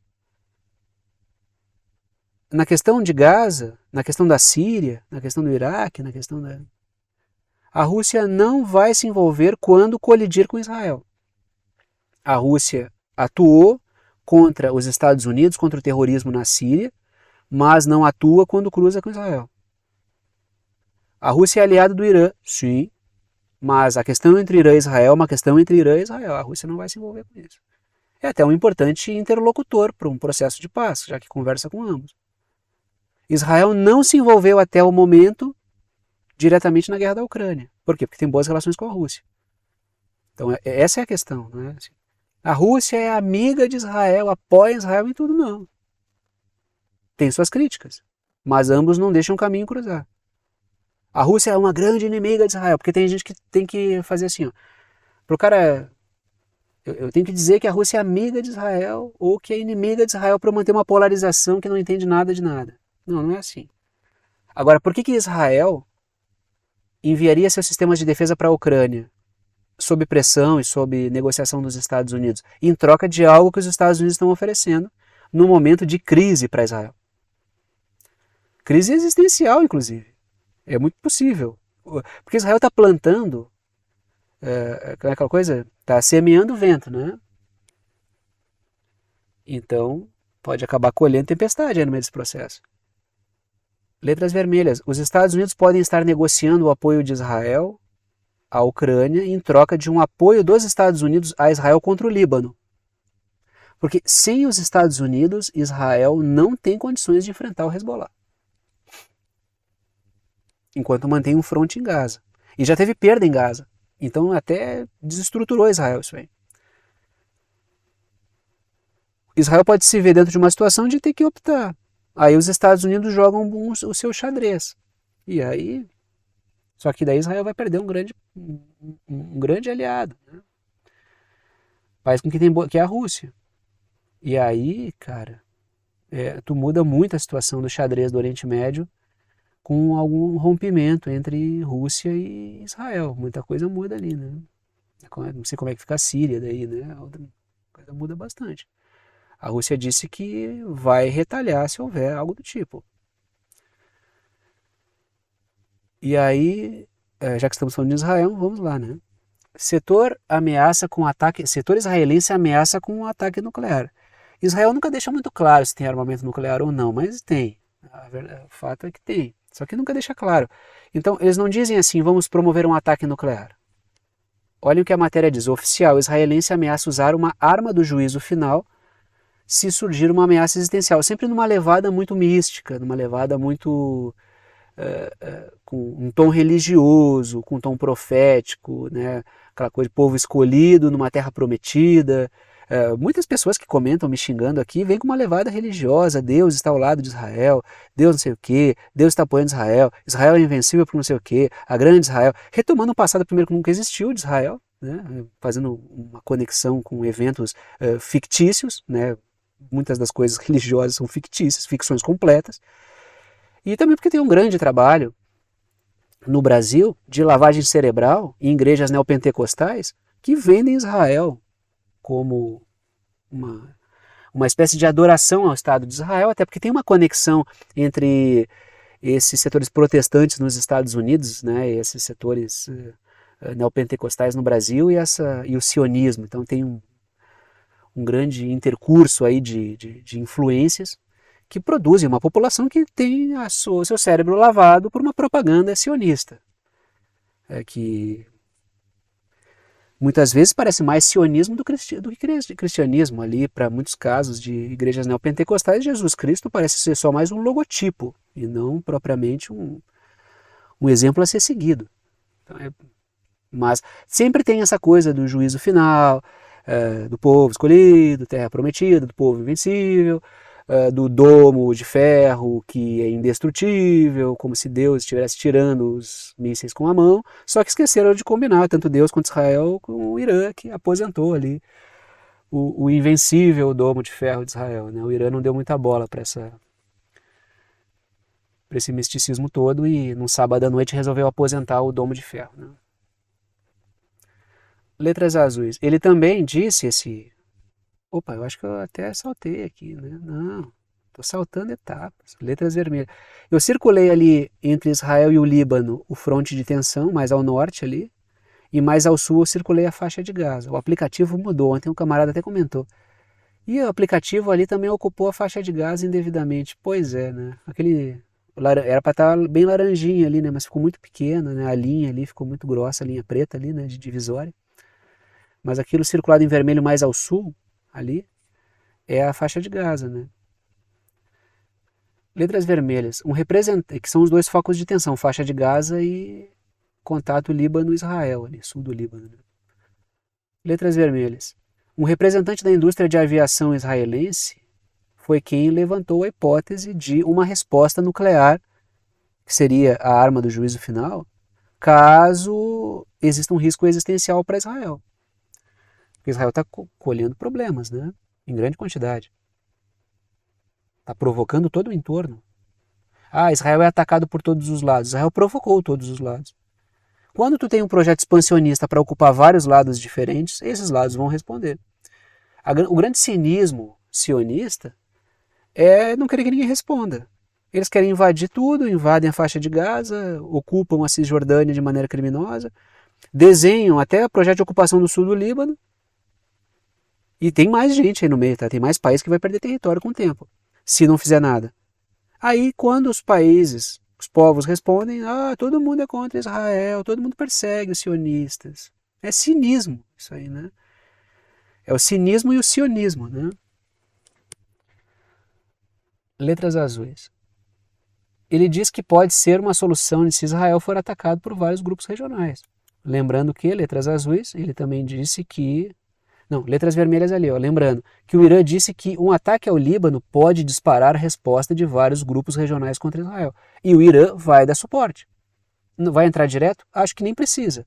Na questão de Gaza, na questão da Síria, na questão do Iraque, na questão da... A Rússia não vai se envolver quando colidir com Israel. A Rússia atuou contra os Estados Unidos, contra o terrorismo na Síria, mas não atua quando cruza com Israel. A Rússia é aliada do Irã, sim, mas a questão entre Irã e Israel é uma questão entre Irã e Israel. A Rússia não vai se envolver com isso. É até um importante interlocutor para um processo de paz, já que conversa com ambos. Israel não se envolveu até o momento diretamente na guerra da Ucrânia. Por quê? Porque tem boas relações com a Rússia. Então essa é a questão. Né? A Rússia é amiga de Israel, apoia Israel em tudo, não. Tem suas críticas, mas ambos não deixam o caminho cruzar. A Rússia é uma grande inimiga de Israel, porque tem gente que tem que fazer assim, ó, pro cara, eu tenho que dizer que a Rússia é amiga de Israel ou que é inimiga de Israel para manter uma polarização que não entende nada de nada. Não, não é assim. Agora, por que Israel enviaria seus sistemas de defesa para a Ucrânia sob pressão e sob negociação dos Estados Unidos, em troca de algo que os Estados Unidos estão oferecendo no momento de crise para Israel? Crise existencial, inclusive. É muito possível. Porque Israel está plantando, aquela coisa, está semeando vento, né? Então, pode acabar colhendo tempestade aí no meio desse processo. Letras vermelhas. Os Estados Unidos podem estar negociando o apoio de Israel à Ucrânia em troca de um apoio dos Estados Unidos a Israel contra o Líbano. Porque sem os Estados Unidos, Israel não tem condições de enfrentar o Hezbollah. Enquanto mantém um fronte em Gaza. E já teve perda em Gaza. Então até desestruturou Israel isso aí. Israel pode se ver dentro de uma situação de ter que optar. Aí os Estados Unidos jogam o seu xadrez. E aí... Só que daí Israel vai perder um grande aliado. Né? País com que é a Rússia. E aí, cara, tu muda muito a situação do xadrez do Oriente Médio com algum rompimento entre Rússia e Israel. Muita coisa muda ali, né? Não sei como é que fica a Síria daí, né? A outra coisa muda bastante. A Rússia disse que vai retalhar se houver algo do tipo. E aí, já que estamos falando de Israel, vamos lá, né? Setor israelense ameaça com um ataque nuclear. Israel nunca deixa muito claro se tem armamento nuclear ou não, mas tem. O fato é que tem. Só que nunca deixa claro. Então, eles não dizem assim, vamos promover um ataque nuclear. Olha o que a matéria diz. O oficial israelense ameaça usar uma arma do juízo final se surgir uma ameaça existencial. Sempre numa levada muito mística, numa levada muito... com um tom religioso, com um tom profético, né? Aquela coisa de povo escolhido numa terra prometida. Muitas pessoas que comentam me xingando aqui vêm com uma levada religiosa, Deus está ao lado de Israel, Deus não sei o que, Deus está apoiando Israel, Israel é invencível por não sei o que, a grande Israel, retomando um passado primeiro que nunca existiu de Israel, né? Fazendo uma conexão com eventos fictícios, né? Muitas das coisas religiosas são fictícias, ficções completas, e também porque tem um grande trabalho no Brasil de lavagem cerebral em igrejas neopentecostais que vendem Israel como uma espécie de adoração ao Estado de Israel, até porque tem uma conexão entre esses setores protestantes nos Estados Unidos, né, esses setores neopentecostais no Brasil e o sionismo. Então tem um grande intercurso aí de influências que produzem uma população que tem o seu cérebro lavado por uma propaganda sionista. Que muitas vezes parece mais sionismo do que cristianismo. Ali, para muitos casos de igrejas neopentecostais, Jesus Cristo parece ser só mais um logotipo e não propriamente um exemplo a ser seguido. Então, mas sempre tem essa coisa do juízo final, do povo escolhido, terra prometida, do povo invencível, do domo de ferro que é indestrutível, como se Deus estivesse tirando os mísseis com a mão, só que esqueceram de combinar, tanto Deus quanto Israel, com o Irã, que aposentou ali o invencível domo de ferro de Israel. Né? O Irã não deu muita bola para esse misticismo todo e no sábado à noite resolveu aposentar o domo de ferro. Né? Letras azuis. Ele também disse Opa, eu acho que eu até saltei aqui, né? Não, estou saltando etapas. Letras vermelhas. Eu circulei ali entre Israel e o Líbano o fronte de tensão, mais ao norte ali, e mais ao sul eu circulei a faixa de Gaza. O aplicativo mudou, ontem um camarada até comentou. E o aplicativo ali também ocupou a faixa de Gaza indevidamente. Pois é, né? Era para estar bem laranjinha ali, né? Mas ficou muito pequena, né? A linha ali ficou muito grossa, a linha preta ali, né? De divisória. Mas aquilo circulado em vermelho mais ao sul, ali, é a faixa de Gaza, né? Letras vermelhas, que são os dois focos de tensão, faixa de Gaza e contato Líbano-Israel, ali, sul do Líbano. Né? Letras vermelhas, um representante da indústria de aviação israelense foi quem levantou a hipótese de uma resposta nuclear, que seria a arma do juízo final, caso exista um risco existencial para Israel. Porque Israel está colhendo problemas, né? Em grande quantidade. Está provocando todo o entorno. Israel é atacado por todos os lados. Israel provocou todos os lados. Quando tu tem um projeto expansionista para ocupar vários lados diferentes, esses lados vão responder. O grande cinismo sionista é não querer que ninguém responda. Eles querem invadir tudo, invadem a faixa de Gaza, ocupam a Cisjordânia de maneira criminosa, desenham até o projeto de ocupação do sul do Líbano. E tem mais gente aí no meio, tá? Tem mais país que vai perder território com o tempo, se não fizer nada. Aí quando os países, os povos respondem, todo mundo é contra Israel, todo mundo persegue os sionistas. É cinismo isso aí, né? É o cinismo e o sionismo, né? Letras azuis. Ele diz que pode ser uma solução se Israel for atacado por vários grupos regionais. Lembrando que, letras azuis, ele também disse que... Não, letras vermelhas ali, ó. Lembrando que o Irã disse que um ataque ao Líbano pode disparar a resposta de vários grupos regionais contra Israel. E o Irã vai dar suporte. Não vai entrar direto? Acho que nem precisa.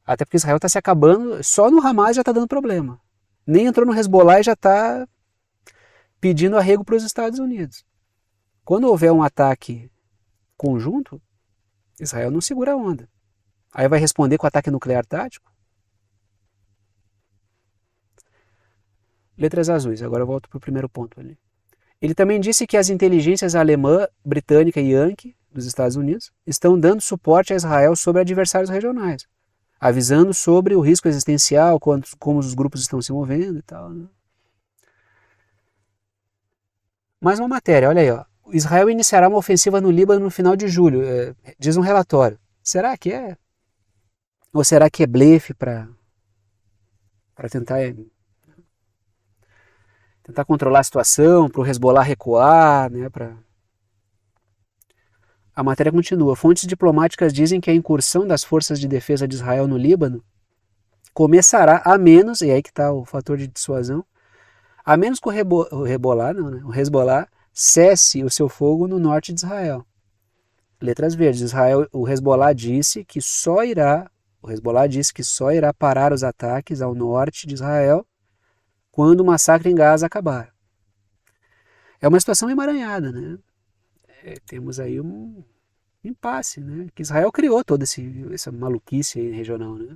Até porque Israel está se acabando, só no Hamas já está dando problema. Nem entrou no Hezbollah e já está pedindo arrego para os Estados Unidos. Quando houver um ataque conjunto, Israel não segura a onda. Aí vai responder com ataque nuclear tático? Letras azuis, agora eu volto para o primeiro ponto ali. Ele também disse que as inteligências alemã, britânica e Yankee, dos Estados Unidos, estão dando suporte a Israel sobre adversários regionais, avisando sobre o risco existencial, como os grupos estão se movendo e tal. Né? Mais uma matéria, olha aí, ó. Israel iniciará uma ofensiva no Líbano no final de julho, diz um relatório. Será que é? Ou será que é blefe para tentar controlar a situação, para o Hezbollah recuar, né? A matéria continua. Fontes diplomáticas dizem que a incursão das forças de defesa de Israel no Líbano começará a menos, e aí que está o fator de dissuasão, a menos que o Hezbollah cesse o seu fogo no norte de Israel. Letras verdes. O Hezbollah disse que só irá parar os ataques ao norte de Israel quando o massacre em Gaza acabar. É uma situação emaranhada, né? Temos aí um impasse, né? Que Israel criou toda essa maluquice aí regional, né?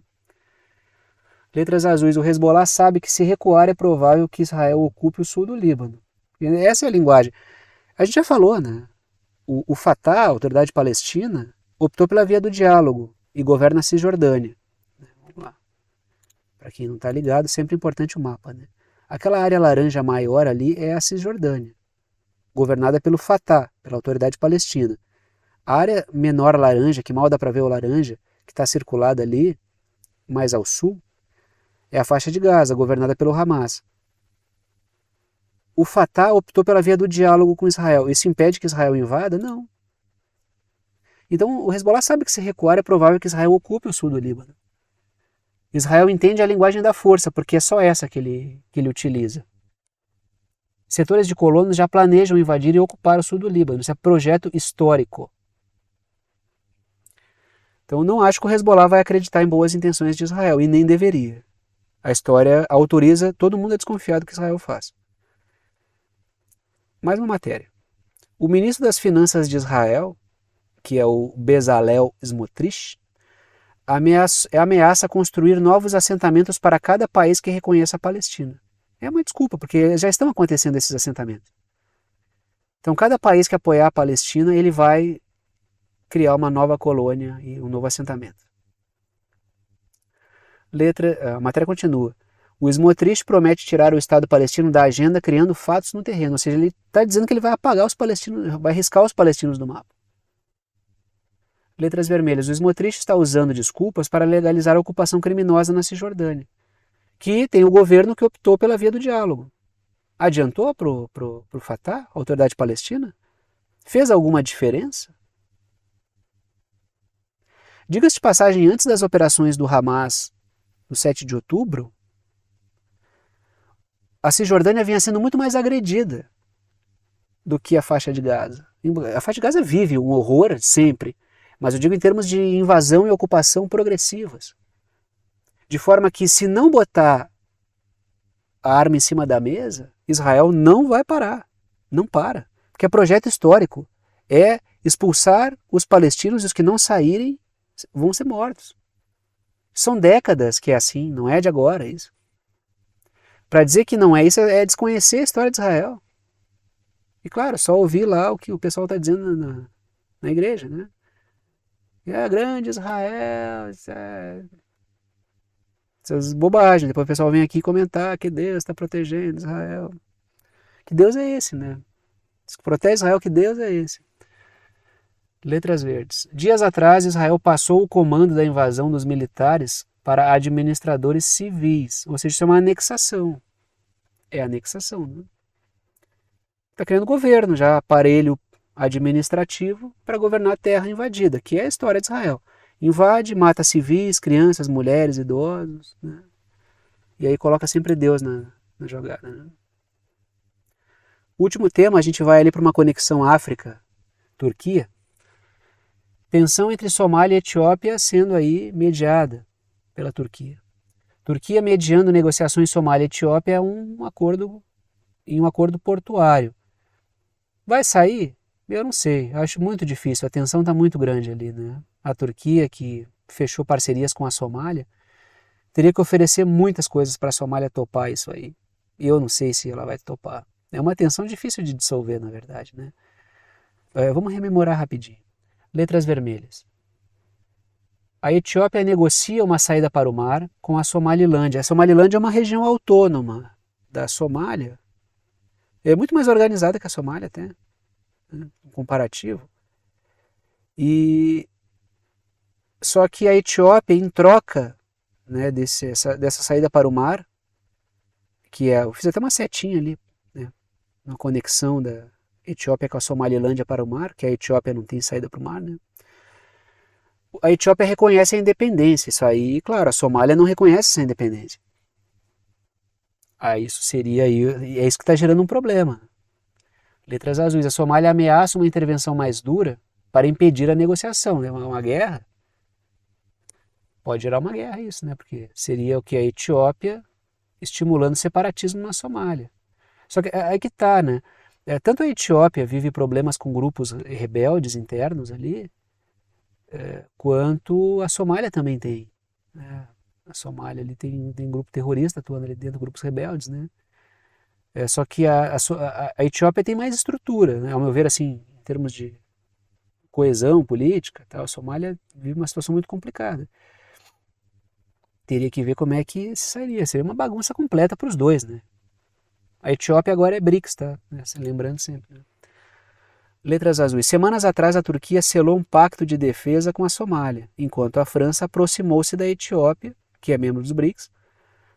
Letras azuis. O Hezbollah sabe que se recuar é provável que Israel ocupe o sul do Líbano. E essa é a linguagem. A gente já falou, né? O Fatah, a autoridade palestina, optou pela via do diálogo e governa a Cisjordânia. Vamos lá. Para quem não está ligado, é sempre importante o mapa, né? Aquela área laranja maior ali é a Cisjordânia, governada pelo Fatah, pela autoridade palestina. A área menor laranja, que mal dá para ver o laranja, que está circulada ali, mais ao sul, é a faixa de Gaza, governada pelo Hamas. O Fatah optou pela via do diálogo com Israel. Isso impede que Israel invada? Não. Então o Hezbollah sabe que se recuar é provável que Israel ocupe o sul do Líbano. Israel entende a linguagem da força, porque é só essa que ele utiliza. Setores de colonos já planejam invadir e ocupar o sul do Líbano. Isso é projeto histórico. Então não acho que o Hezbollah vai acreditar em boas intenções de Israel, e nem deveria. A história autoriza todo mundo a desconfiar do que Israel faz. Mais uma matéria. O ministro das Finanças de Israel, que é o Bezalel Smotrich, ameaça construir novos assentamentos para cada país que reconheça a Palestina. É uma desculpa, porque já estão acontecendo esses assentamentos. Então, cada país que apoiar a Palestina, ele vai criar uma nova colônia e um novo assentamento. A matéria continua. O Smotrich promete tirar o Estado palestino da agenda criando fatos no terreno, ou seja, ele está dizendo que ele vai apagar os palestinos, vai riscar os palestinos do mapa. Letras vermelhas. O Smotrich está usando desculpas para legalizar a ocupação criminosa na Cisjordânia, que tem o governo que optou pela via do diálogo. Adiantou para o Fatah, a autoridade palestina? Fez alguma diferença? Diga-se de passagem, antes das operações do Hamas, no 7 de outubro, a Cisjordânia vinha sendo muito mais agredida do que a faixa de Gaza. A faixa de Gaza vive um horror sempre, mas eu digo em termos de invasão e ocupação progressivas. De forma que, se não botar a arma em cima da mesa, Israel não vai parar. Não para. Porque é projeto histórico. É expulsar os palestinos e os que não saírem vão ser mortos. São décadas que é assim, não é de agora isso. Para dizer que não é isso é desconhecer a história de Israel. E claro, só ouvir lá o que o pessoal está dizendo na igreja, né? É grande Israel, essas bobagens. Depois o pessoal vem aqui comentar que Deus está protegendo Israel. Que Deus é esse, né? Protege Israel, que Deus é esse? Letras verdes. Dias atrás, Israel passou o comando da invasão dos militares para administradores civis, ou seja, isso é uma anexação. É anexação, né? Está criando governo, já aparelho administrativo para governar a terra invadida, que é a história de Israel. Invade, mata civis, crianças, mulheres, idosos, né? E aí coloca sempre Deus na jogada, né? Último tema, a gente vai ali para uma conexão África-Turquia. Tensão entre Somália e Etiópia sendo aí mediada pela Turquia. Turquia mediando negociações Somália e Etiópia é um acordo portuário. Vai sair? Eu não sei, acho muito difícil, a tensão está muito grande ali, né? A Turquia, que fechou parcerias com a Somália, teria que oferecer muitas coisas para a Somália topar isso aí. E eu não sei se ela vai topar. É uma tensão difícil de dissolver, na verdade, né? Vamos rememorar rapidinho. Letras vermelhas. A Etiópia negocia uma saída para o mar com a Somalilândia. A Somalilândia é uma região autônoma da Somália. É muito mais organizada que a Somália até, né? Um comparativo. Só que a Etiópia, em troca, né, dessa saída para o mar, eu fiz até uma setinha ali, né, uma conexão da Etiópia com a Somalilândia para o mar, que a Etiópia não tem saída para o mar, né? A Etiópia reconhece a independência, isso aí, claro, a Somália não reconhece essa independência. Aí isso seria, é isso que está gerando um problema. Letras azuis, a Somália ameaça uma intervenção mais dura para impedir a negociação, né? Uma guerra. Pode gerar uma guerra isso, né? Porque seria o que a Etiópia estimulando separatismo na Somália. Só que aí que tá, né? Tanto a Etiópia vive problemas com grupos rebeldes internos ali, quanto a Somália também tem, né? A Somália ali tem grupo terrorista atuando ali dentro, grupos rebeldes, né? Só que a Etiópia tem mais estrutura, né? Ao meu ver, assim, em termos de coesão política, tal, a Somália vive uma situação muito complicada. Teria que ver como é que sairia. Seria uma bagunça completa para os dois, né? A Etiópia agora é BRICS, tá? Lembrando sempre, né? Letras azuis. Semanas atrás, a Turquia selou um pacto de defesa com a Somália, enquanto a França aproximou-se da Etiópia, que é membro dos BRICS,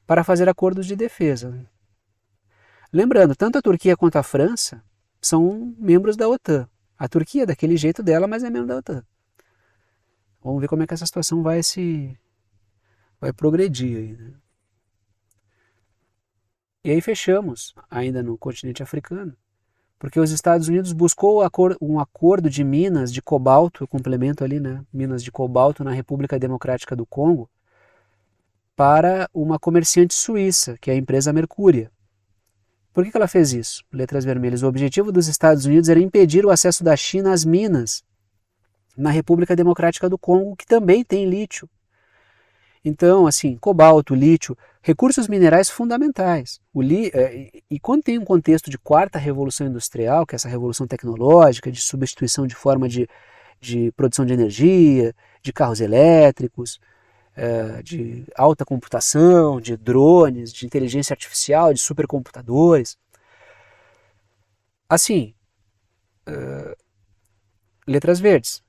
para fazer acordos de defesa. Lembrando, tanto a Turquia quanto a França são membros da OTAN. A Turquia é daquele jeito dela, mas é membro da OTAN. Vamos ver como é que essa situação vai progredir aí, né? E aí fechamos, ainda no continente africano, porque os Estados Unidos buscou um acordo de minas de cobalto, eu complemento ali, né? Minas de cobalto na República Democrática do Congo, para uma comerciante suíça, que é a empresa Mercúria. Por que ela fez isso? Letras vermelhas. O objetivo dos Estados Unidos era impedir o acesso da China às minas na República Democrática do Congo, que também tem lítio. Então, assim, cobalto, lítio, recursos minerais fundamentais. E quando tem um contexto de quarta revolução industrial, que é essa revolução tecnológica, de substituição de forma de produção de energia, de carros elétricos, de alta computação, de drones, de inteligência artificial, de supercomputadores. Assim, letras verdes.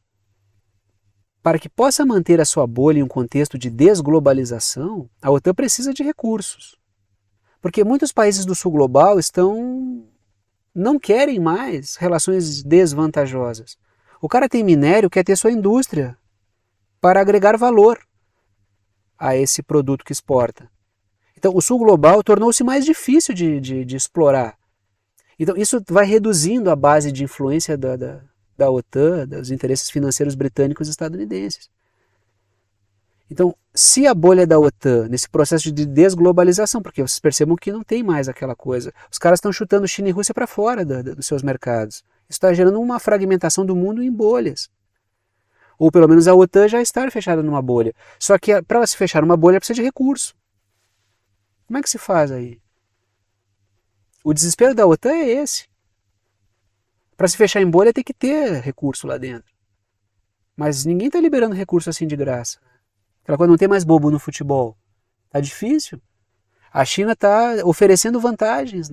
Para que possa manter a sua bolha em um contexto de desglobalização, a OTAN precisa de recursos. Porque muitos países do sul global não querem mais relações desvantajosas. O cara tem minério, quer ter sua indústria para agregar valor a esse produto que exporta. Então, o sul global tornou-se mais difícil de explorar. Então, isso vai reduzindo a base de influência da OTAN, dos interesses financeiros britânicos e estadunidenses. Então, se a bolha da OTAN, nesse processo de desglobalização, porque vocês percebam que não tem mais aquela coisa, os caras estão chutando China e Rússia para fora dos seus mercados. Isso está gerando uma fragmentação do mundo em bolhas. Ou pelo menos a OTAN já está fechada numa bolha. Só que para ela se fechar numa bolha precisa de recurso. Como é que se faz aí? O desespero da OTAN é esse. Para se fechar em bolha tem que ter recurso lá dentro. Mas ninguém está liberando recurso assim de graça. Aquela coisa, não tem mais bobo no futebol. Tá difícil. A China está oferecendo vantagens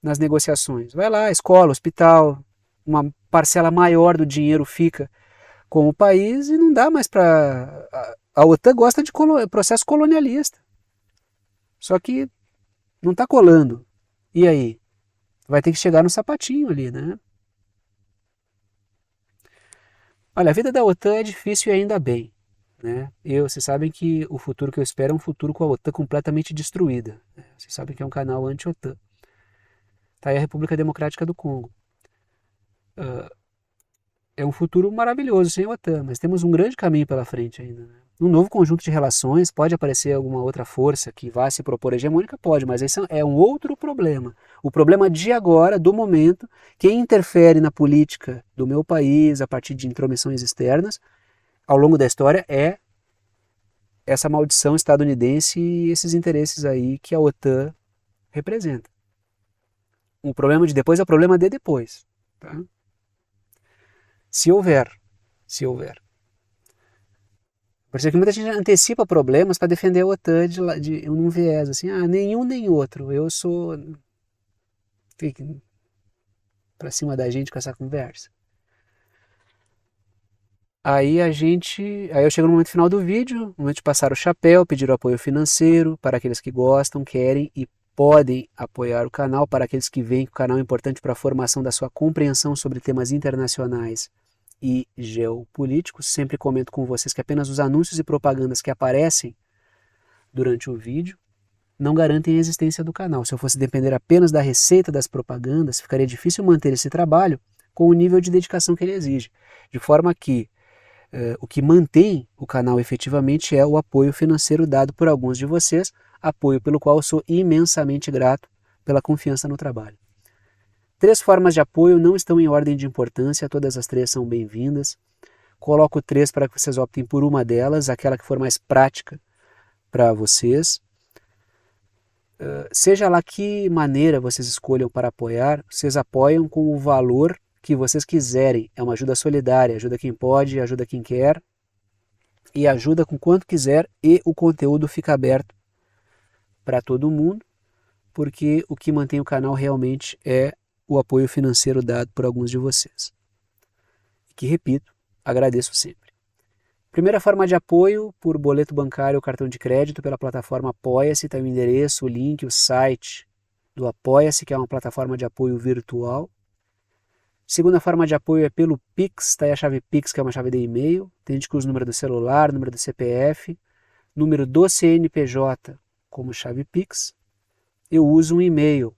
nas negociações. Vai lá, escola, hospital, uma parcela maior do dinheiro fica com o país e não dá mais para... A OTAN gosta de processo colonialista. Só que não está colando. E aí? Vai ter que chegar no sapatinho ali, né? Olha, a vida da OTAN é difícil e ainda bem. Né? Vocês sabem que o futuro que eu espero é um futuro com a OTAN completamente destruída. Né? Vocês sabem que é um canal anti-OTAN. Tá aí a República Democrática do Congo. É um futuro maravilhoso sem a OTAN, mas temos um grande caminho pela frente ainda. Né? Um novo conjunto de relações, pode aparecer alguma outra força que vá se propor hegemônica? Pode, mas esse é um outro problema. O problema de agora, do momento, quem interfere na política do meu país a partir de intromissões externas, ao longo da história, é essa maldição estadunidense e esses interesses aí que a OTAN representa. O problema de depois é o problema de depois. Tá? Se houver. Por isso que muita gente antecipa problemas para defender a OTAN de um viés, assim, nenhum nem outro, eu sou... Fique para cima da gente com essa conversa. Aí eu chego no momento final do vídeo, no momento de passar o chapéu, pedir o apoio financeiro para aqueles que gostam, querem e podem apoiar o canal, para aqueles que veem que o canal é importante para a formação da sua compreensão sobre temas internacionais e geopolíticos. Sempre comento com vocês que apenas os anúncios e propagandas que aparecem durante o vídeo não garantem a existência do canal. Se eu fosse depender apenas da receita das propagandas, ficaria difícil manter esse trabalho com o nível de dedicação que ele exige. De forma que o que mantém o canal efetivamente é o apoio financeiro dado por alguns de vocês, apoio pelo qual eu sou imensamente grato pela confiança no trabalho. 3 formas de apoio não estão em ordem de importância, todas as 3 são bem-vindas. Coloco 3 para que vocês optem por uma delas, aquela que for mais prática para vocês. Seja lá que maneira vocês escolham para apoiar, vocês apoiam com o valor que vocês quiserem. É uma ajuda solidária, ajuda quem pode, ajuda quem quer e ajuda com quanto quiser, e o conteúdo fica aberto para todo mundo, porque o que mantém o canal realmente é o apoio financeiro dado por alguns de vocês. E que, repito, agradeço sempre. Primeira forma de apoio, por boleto bancário ou cartão de crédito pela plataforma Apoia-se, está o endereço, o link, o site do Apoia-se, que é uma plataforma de apoio virtual. Segunda forma de apoio é pelo Pix, está aí a chave Pix, que é uma chave de e-mail. Tem gente que usa o número do celular, número do CPF, número do CNPJ como chave Pix. Eu uso um e-mail.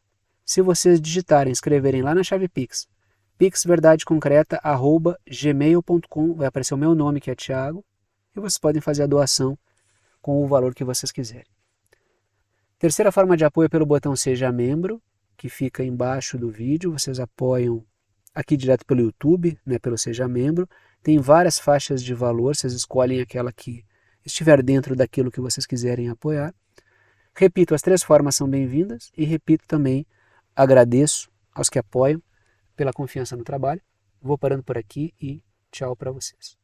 Se vocês digitarem, escreverem lá na chave Pix, pixverdadeconcreta@gmail.com, vai aparecer o meu nome, que é Thiago, e vocês podem fazer a doação com o valor que vocês quiserem. Terceira forma de apoio é pelo botão Seja Membro, que fica embaixo do vídeo. Vocês apoiam aqui direto pelo YouTube, né, pelo Seja Membro. Tem várias faixas de valor, vocês escolhem aquela que estiver dentro daquilo que vocês quiserem apoiar. Repito, as 3 formas são bem-vindas e repito também, agradeço aos que apoiam pela confiança no trabalho. Vou parando por aqui e tchau para vocês.